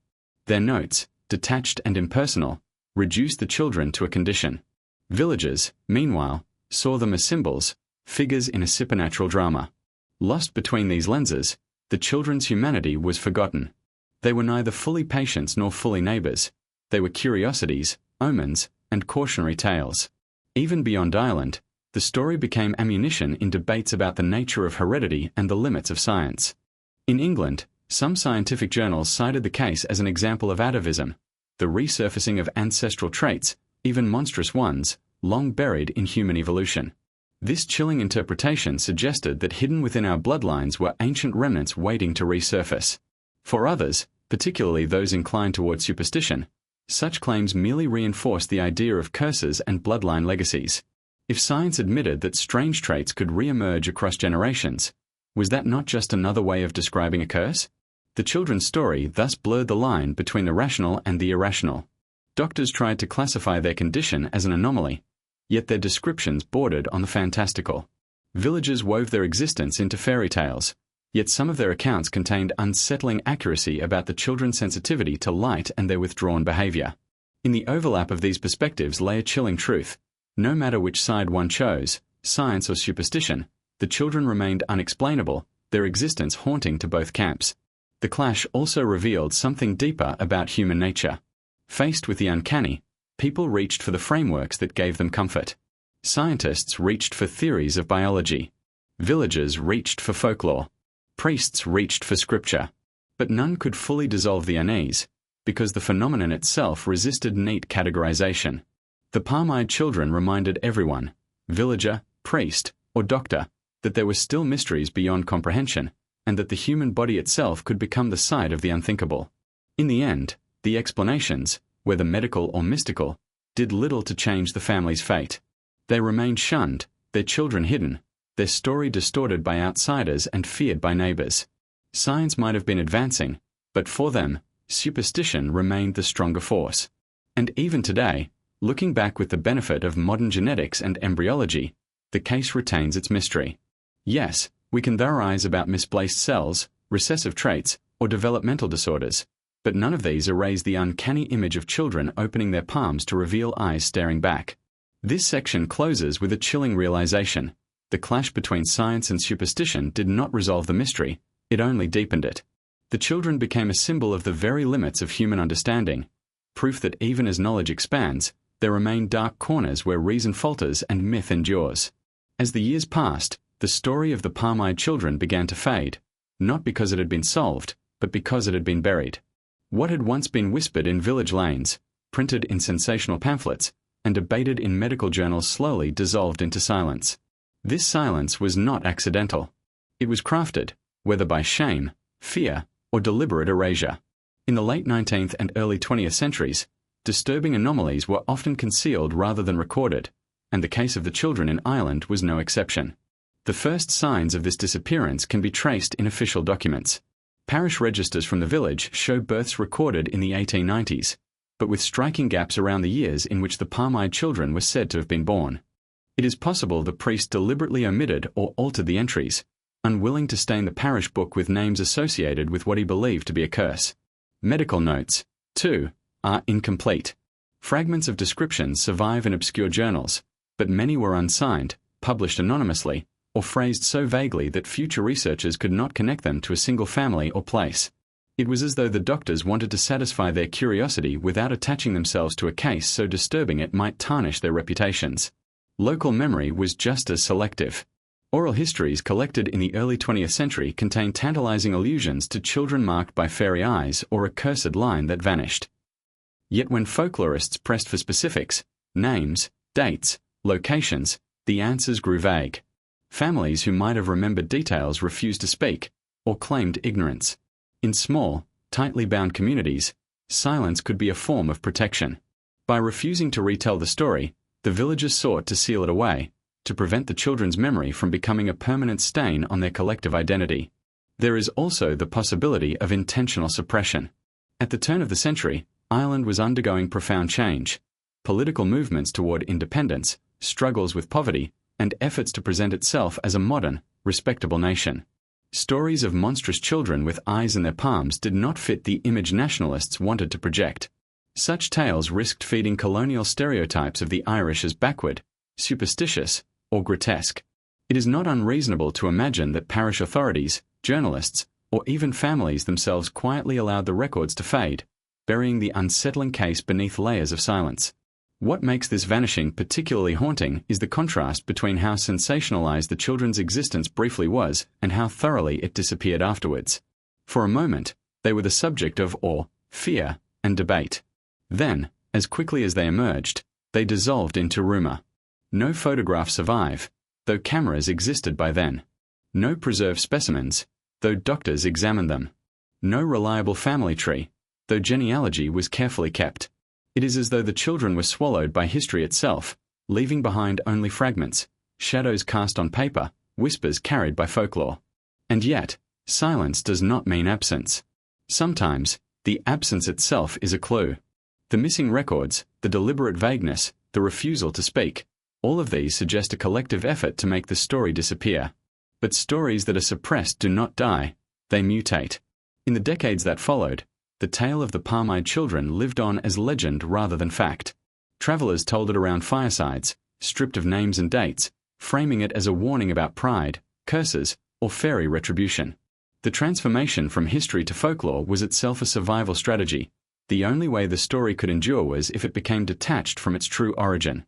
Their notes, detached and impersonal, reduced the children to a condition. Villagers, meanwhile, saw them as symbols, figures in a supernatural drama. Lost between these lenses, the children's humanity was forgotten. They were neither fully patients nor fully neighbors. They were curiosities, omens, and cautionary tales. Even beyond Ireland, the story became ammunition in debates about the nature of heredity and the limits of science. In England, some scientific journals cited the case as an example of atavism, the resurfacing of ancestral traits, even monstrous ones, long buried in human evolution. This chilling interpretation suggested that hidden within our bloodlines were ancient remnants waiting to resurface. For others, particularly those inclined towards superstition, such claims merely reinforced the idea of curses and bloodline legacies. If science admitted that strange traits could re-emerge across generations, was that not just another way of describing a curse? The children's story thus blurred the line between the rational and the irrational. Doctors tried to classify their condition as an anomaly, yet their descriptions bordered on the fantastical. Villagers wove their existence into fairy tales, yet some of their accounts contained unsettling accuracy about the children's sensitivity to light and their withdrawn behavior. In the overlap of these perspectives lay a chilling truth. No matter which side one chose, science or superstition, the children remained unexplainable, their existence haunting to both camps. The clash also revealed something deeper about human nature. Faced with the uncanny, people reached for the frameworks that gave them comfort. Scientists reached for theories of biology. Villagers reached for folklore. Priests reached for scripture. But none could fully dissolve the unease, because the phenomenon itself resisted neat categorization. The palm-eyed children reminded everyone, villager, priest, or doctor, that there were still mysteries beyond comprehension, and that the human body itself could become the site of the unthinkable. In the end, the explanations, whether medical or mystical, did little to change the family's fate. They remained shunned, their children hidden, their story distorted by outsiders and feared by neighbors. Science might have been advancing, but for them, superstition remained the stronger force. And even today, looking back with the benefit of modern genetics and embryology, the case retains its mystery. Yes, we can theorize about misplaced cells, recessive traits, or developmental disorders, but none of these erase the uncanny image of children opening their palms to reveal eyes staring back. This section closes with a chilling realization. The clash between science and superstition did not resolve the mystery, it only deepened it. The children became a symbol of the very limits of human understanding, proof that even as knowledge expands, there remain dark corners where reason falters and myth endures. As the years passed, the story of the palm-eyed children began to fade, not because it had been solved, but because it had been buried. What had once been whispered in village lanes, printed in sensational pamphlets, and debated in medical journals slowly dissolved into silence. This silence was not accidental. It was crafted, whether by shame, fear, or deliberate erasure. In the late 19th and early 20th centuries, disturbing anomalies were often concealed rather than recorded, and the case of the children in Ireland was no exception. The first signs of this disappearance can be traced in official documents. Parish registers from the village show births recorded in the 1890s, but with striking gaps around the years in which the palm-eyed children were said to have been born. It is possible the priest deliberately omitted or altered the entries, unwilling to stain the parish book with names associated with what he believed to be a curse. Medical notes, too, are incomplete. Fragments of descriptions survive in obscure journals, but many were unsigned, published anonymously, or phrased so vaguely that future researchers could not connect them to a single family or place. It was as though the doctors wanted to satisfy their curiosity without attaching themselves to a case so disturbing it might tarnish their reputations. Local memory was just as selective. Oral histories collected in the early 20th century contained tantalizing allusions to children marked by fairy eyes or a cursed line that vanished. Yet when folklorists pressed for specifics, names, dates, locations, the answers grew vague. Families who might have remembered details refused to speak, or claimed ignorance. In small, tightly bound communities, silence could be a form of protection. By refusing to retell the story, the villagers sought to seal it away, to prevent the children's memory from becoming a permanent stain on their collective identity. There is also the possibility of intentional suppression. At the turn of the century, Ireland was undergoing profound change. Political movements toward independence, struggles with poverty, and efforts to present itself as a modern, respectable nation. Stories of monstrous children with eyes in their palms did not fit the image nationalists wanted to project. Such tales risked feeding colonial stereotypes of the Irish as backward, superstitious, or grotesque. It is not unreasonable to imagine that parish authorities, journalists, or even families themselves quietly allowed the records to fade, burying the unsettling case beneath layers of silence. What makes this vanishing particularly haunting is the contrast between how sensationalized the children's existence briefly was and how thoroughly it disappeared afterwards. For a moment, they were the subject of awe, fear, and debate. Then, as quickly as they emerged, they dissolved into rumor. No photographs survive, though cameras existed by then. No preserved specimens, though doctors examined them. No reliable family tree, though genealogy was carefully kept. It is as though the children were swallowed by history itself, leaving behind only fragments, shadows cast on paper, whispers carried by folklore. And yet, silence does not mean absence. Sometimes, the absence itself is a clue. The missing records, the deliberate vagueness, the refusal to speak, all of these suggest a collective effort to make the story disappear. But stories that are suppressed do not die, they mutate. In the decades that followed, the tale of the palm-eyed children lived on as legend rather than fact. Travelers told it around firesides, stripped of names and dates, framing it as a warning about pride, curses, or fairy retribution. The transformation from history to folklore was itself a survival strategy. The only way the story could endure was if it became detached from its true origin.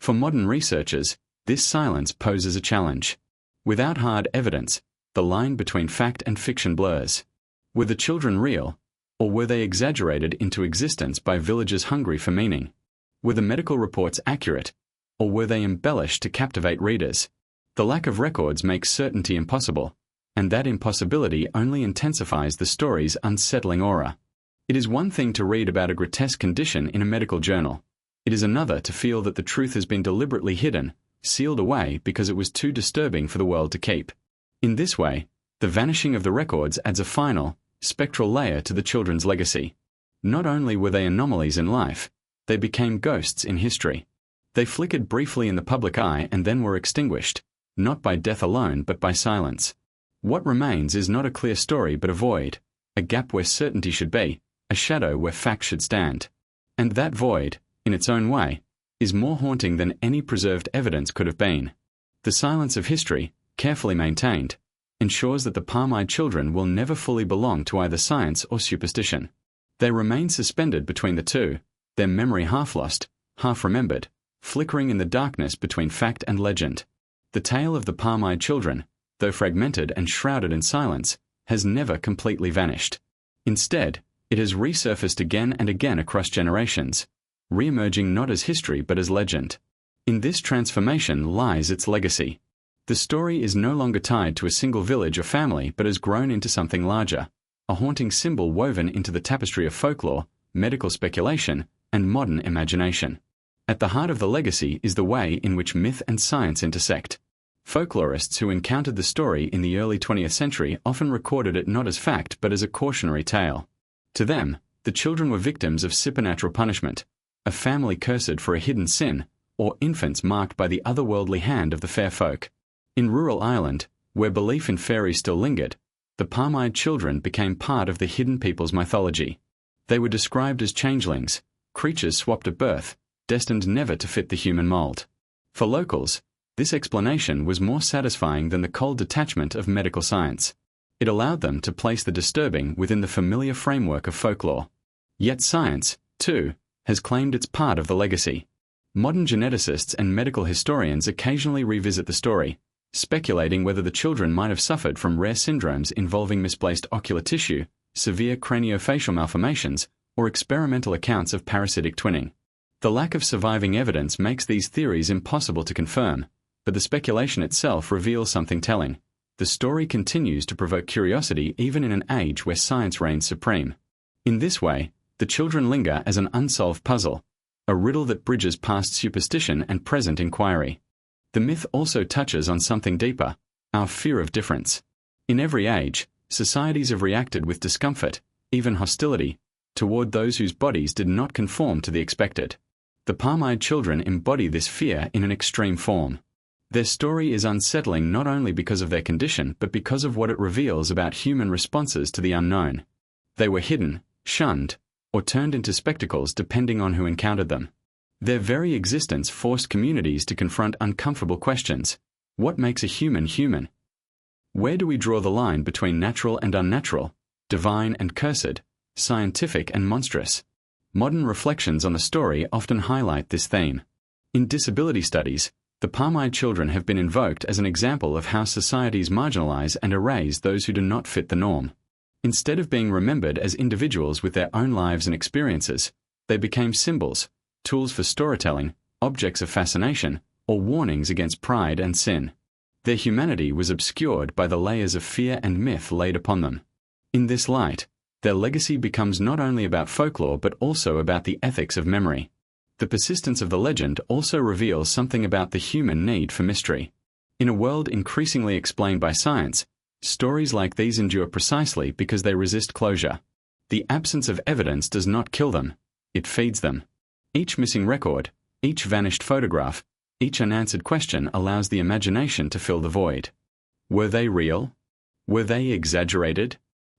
For modern researchers, this silence poses a challenge. Without hard evidence, the line between fact and fiction blurs. Were the children real? Or were they exaggerated into existence by villagers hungry for meaning? Were the medical reports accurate? Or were they embellished to captivate readers? The lack of records makes certainty impossible, and that impossibility only intensifies the story's unsettling aura. It is one thing to read about a grotesque condition in a medical journal. It is another to feel that the truth has been deliberately hidden, sealed away because it was too disturbing for the world to keep. In this way, the vanishing of the records adds a final, spectral layer to the children's legacy. Not only were they anomalies in life, they became ghosts in history. They flickered briefly in the public eye and then were extinguished, not by death alone but by silence. What remains is not a clear story but a void, a gap where certainty should be, a shadow where fact should stand. And that void, in its own way, is more haunting than any preserved evidence could have been. The silence of history, carefully maintained, ensures that the palm-eyed children will never fully belong to either science or superstition. They remain suspended between the two, their memory half lost, half remembered, flickering in the darkness between fact and legend. The tale of the palm-eyed children, though fragmented and shrouded in silence, has never completely vanished. Instead, it has resurfaced again and again across generations, re-emerging not as history but as legend. In this transformation lies its legacy. The story is no longer tied to a single village or family but has grown into something larger, a haunting symbol woven into the tapestry of folklore, medical speculation, and modern imagination. At the heart of the legacy is the way in which myth and science intersect. Folklorists who encountered the story in the early 20th century often recorded it not as fact but as a cautionary tale. To them, the children were victims of supernatural punishment, a family cursed for a hidden sin, or infants marked by the otherworldly hand of the fair folk. In rural Ireland, where belief in fairies still lingered, the palm-eyed children became part of the hidden people's mythology. They were described as changelings, creatures swapped at birth, destined never to fit the human mold. For locals, this explanation was more satisfying than the cold detachment of medical science. It allowed them to place the disturbing within the familiar framework of folklore. Yet science, too, has claimed its part of the legacy. Modern geneticists and medical historians occasionally revisit the story, speculating whether the children might have suffered from rare syndromes involving misplaced ocular tissue, severe craniofacial malformations, or experimental accounts of parasitic twinning. The lack of surviving evidence makes these theories impossible to confirm, but the speculation itself reveals something telling. The story continues to provoke curiosity even in an age where science reigns supreme. In this way, the children linger as an unsolved puzzle, a riddle that bridges past superstition and present inquiry. The myth also touches on something deeper, our fear of difference. In every age, societies have reacted with discomfort, even hostility, toward those whose bodies did not conform to the expected. The palm-eyed children embody this fear in an extreme form. Their story is unsettling not only because of their condition but because of what it reveals about human responses to the unknown. They were hidden, shunned, or turned into spectacles depending on who encountered them. Their very existence forced communities to confront uncomfortable questions. What makes a human human? Where do we draw the line between natural and unnatural, divine and cursed, scientific and monstrous? Modern reflections on the story often highlight this theme. In disability studies, the palm-eyed children have been invoked as an example of how societies marginalize and erase those who do not fit the norm. Instead of being remembered as individuals with their own lives and experiences, they became symbols, tools for storytelling, objects of fascination, or warnings against pride and sin. Their humanity was obscured by the layers of fear and myth laid upon them. In this light, their legacy becomes not only about folklore but also about the ethics of memory. The persistence of the legend also reveals something about the human need for mystery. In a world increasingly explained by science, stories like these endure precisely because they resist closure. The absence of evidence does not kill them, it feeds them. Each missing record, each vanished photograph, each unanswered question allows the imagination to fill the void. Were they real? Were they exaggerated?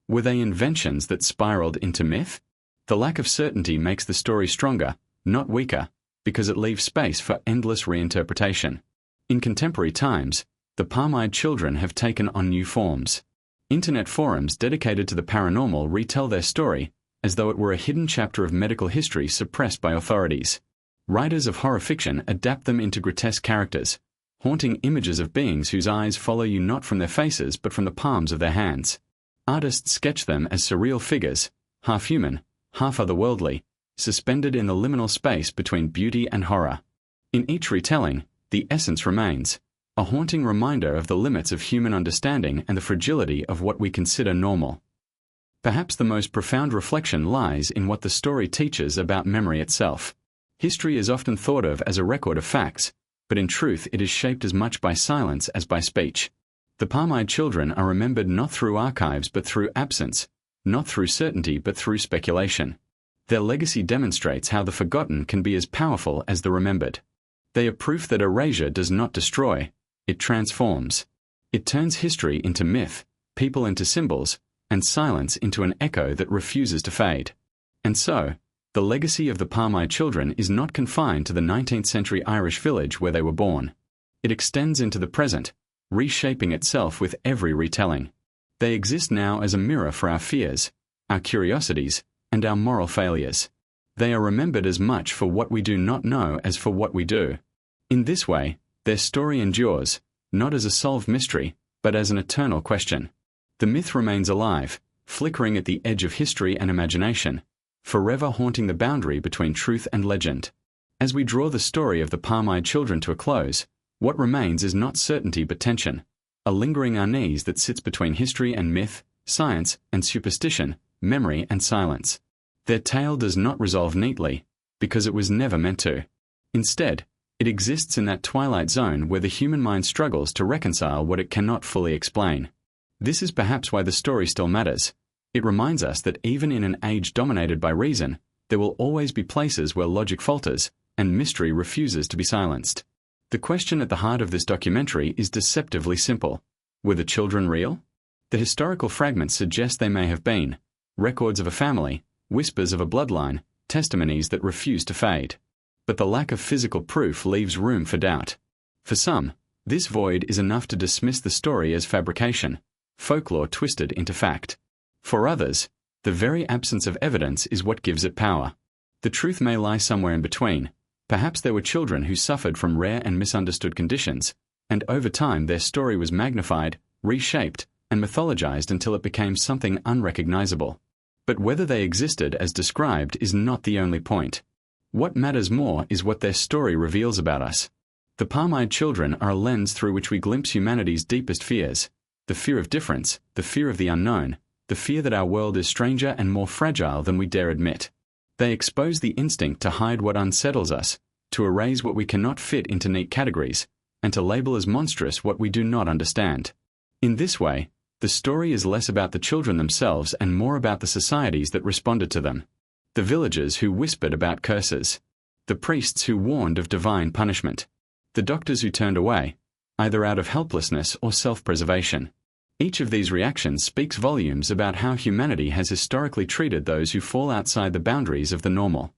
Were they inventions that spiraled into myth? The lack of certainty makes the story stronger, not weaker, because it leaves space for endless reinterpretation. In contemporary times, the palm-eyed children have taken on new forms. Internet forums dedicated to the paranormal retell their story as though it were a hidden chapter of medical history suppressed by authorities. Writers of horror fiction adapt them into grotesque characters, haunting images of beings whose eyes follow you not from their faces but from the palms of their hands. Artists sketch them as surreal figures, half human, half otherworldly, suspended in the liminal space between beauty and horror. In each retelling, the essence remains, a haunting reminder of the limits of human understanding and the fragility of what we consider normal. Perhaps the most profound reflection lies in what the story teaches about memory itself. History is often thought of as a record of facts, but in truth it is shaped as much by silence as by speech. The palm-eyed children are remembered not through archives but through absence, not through certainty but through speculation. Their legacy demonstrates how the forgotten can be as powerful as the remembered. They are proof that erasure does not destroy, it transforms. It turns history into myth, people into symbols, and silence into an echo that refuses to fade. And so, the legacy of the palm-eyed children is not confined to the 19th century Irish village where they were born. It extends into the present, reshaping itself with every retelling. They exist now as a mirror for our fears, our curiosities, and our moral failures. They are remembered as much for what we do not know as for what we do. In this way, their story endures, not as a solved mystery, but as an eternal question. The myth remains alive, flickering at the edge of history and imagination, forever haunting the boundary between truth and legend. As we draw the story of the palm-eyed children to a close, what remains is not certainty but tension, a lingering unease that sits between history and myth, science and superstition, memory and silence. Their tale does not resolve neatly, because it was never meant to. Instead, it exists in that twilight zone where the human mind struggles to reconcile what it cannot fully explain. This is perhaps why the story still matters. It reminds us that even in an age dominated by reason, there will always be places where logic falters and mystery refuses to be silenced. The question at the heart of this documentary is deceptively simple. Were the children real? The historical fragments suggest they may have been. Records of a family, whispers of a bloodline, testimonies that refuse to fade. But the lack of physical proof leaves room for doubt. For some, this void is enough to dismiss the story as fabrication. folklore twisted into fact. For others, the very absence of evidence is what gives it power. The truth may lie somewhere in between. Perhaps there were children who suffered from rare and misunderstood conditions, and over time their story was magnified, reshaped, and mythologized until it became something unrecognizable. But whether they existed as described is not the only point. What matters more is what their story reveals about us. The palm-eyed children are a lens through which we glimpse humanity's deepest fears: the fear of difference, the fear of the unknown, the fear that our world is stranger and more fragile than we dare admit. They expose the instinct to hide what unsettles us, to erase what we cannot fit into neat categories, and to label as monstrous what we do not understand. In this way, the story is less about the children themselves and more about the societies that responded to them. The villagers who whispered about curses, the priests who warned of divine punishment, the doctors who turned away, either out of helplessness or self-preservation. Each of these reactions speaks volumes about how humanity has historically treated those who fall outside the boundaries of the normal.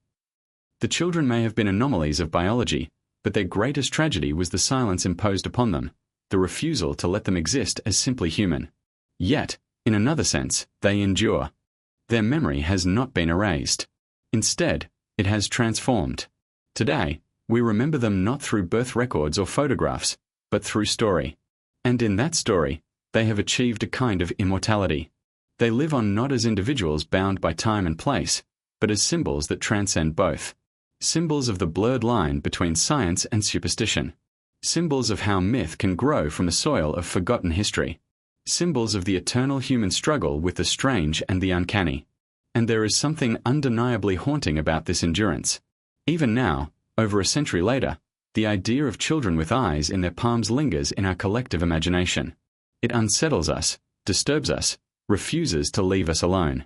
The children may have been anomalies of biology, but their greatest tragedy was the silence imposed upon them, the refusal to let them exist as simply human. Yet, in another sense, they endure. Their memory has not been erased. Instead, it has transformed. Today, we remember them not through birth records or photographs, but through story. And in that story, they have achieved a kind of immortality. They live on not as individuals bound by time and place, but as symbols that transcend both. Symbols of the blurred line between science and superstition. Symbols of how myth can grow from the soil of forgotten history. Symbols of the eternal human struggle with the strange and the uncanny. And there is something undeniably haunting about this endurance. Even now, over a century later, the idea of children with eyes in their palms lingers in our collective imagination. It unsettles us, disturbs us, refuses to leave us alone.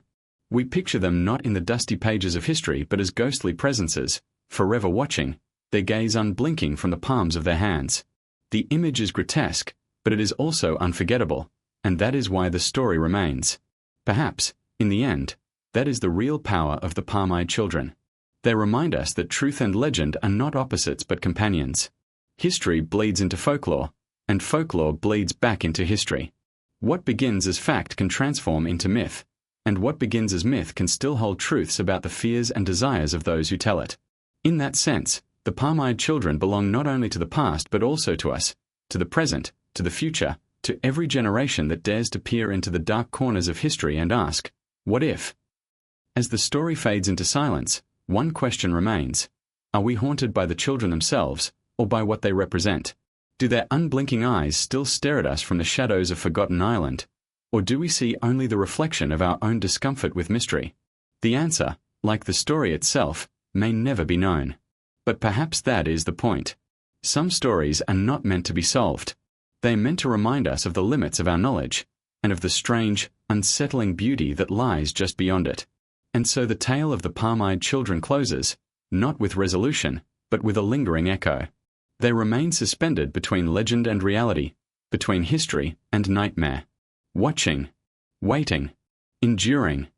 We picture them not in the dusty pages of history but as ghostly presences, forever watching, their gaze unblinking from the palms of their hands. The image is grotesque, but it is also unforgettable, and that is why the story remains. Perhaps, in the end, that is the real power of the palm-eyed children. They remind us that truth and legend are not opposites but companions. History bleeds into folklore, and folklore bleeds back into history. What begins as fact can transform into myth, and what begins as myth can still hold truths about the fears and desires of those who tell it. In that sense, the palm-eyed children belong not only to the past but also to us, to the present, to the future, to every generation that dares to peer into the dark corners of history and ask, what if? As the story fades into silence, one question remains: are we haunted by the children themselves, or by what they represent? Do their unblinking eyes still stare at us from the shadows of Forgotten Island, or do we see only the reflection of our own discomfort with mystery? The answer, like the story itself, may never be known. But perhaps that is the point. Some stories are not meant to be solved. They are meant to remind us of the limits of our knowledge, and of the strange, unsettling beauty that lies just beyond it. And so the tale of the palm-eyed children closes, not with resolution, but with a lingering echo. They remain suspended between legend and reality, between history and nightmare. Watching, waiting, enduring,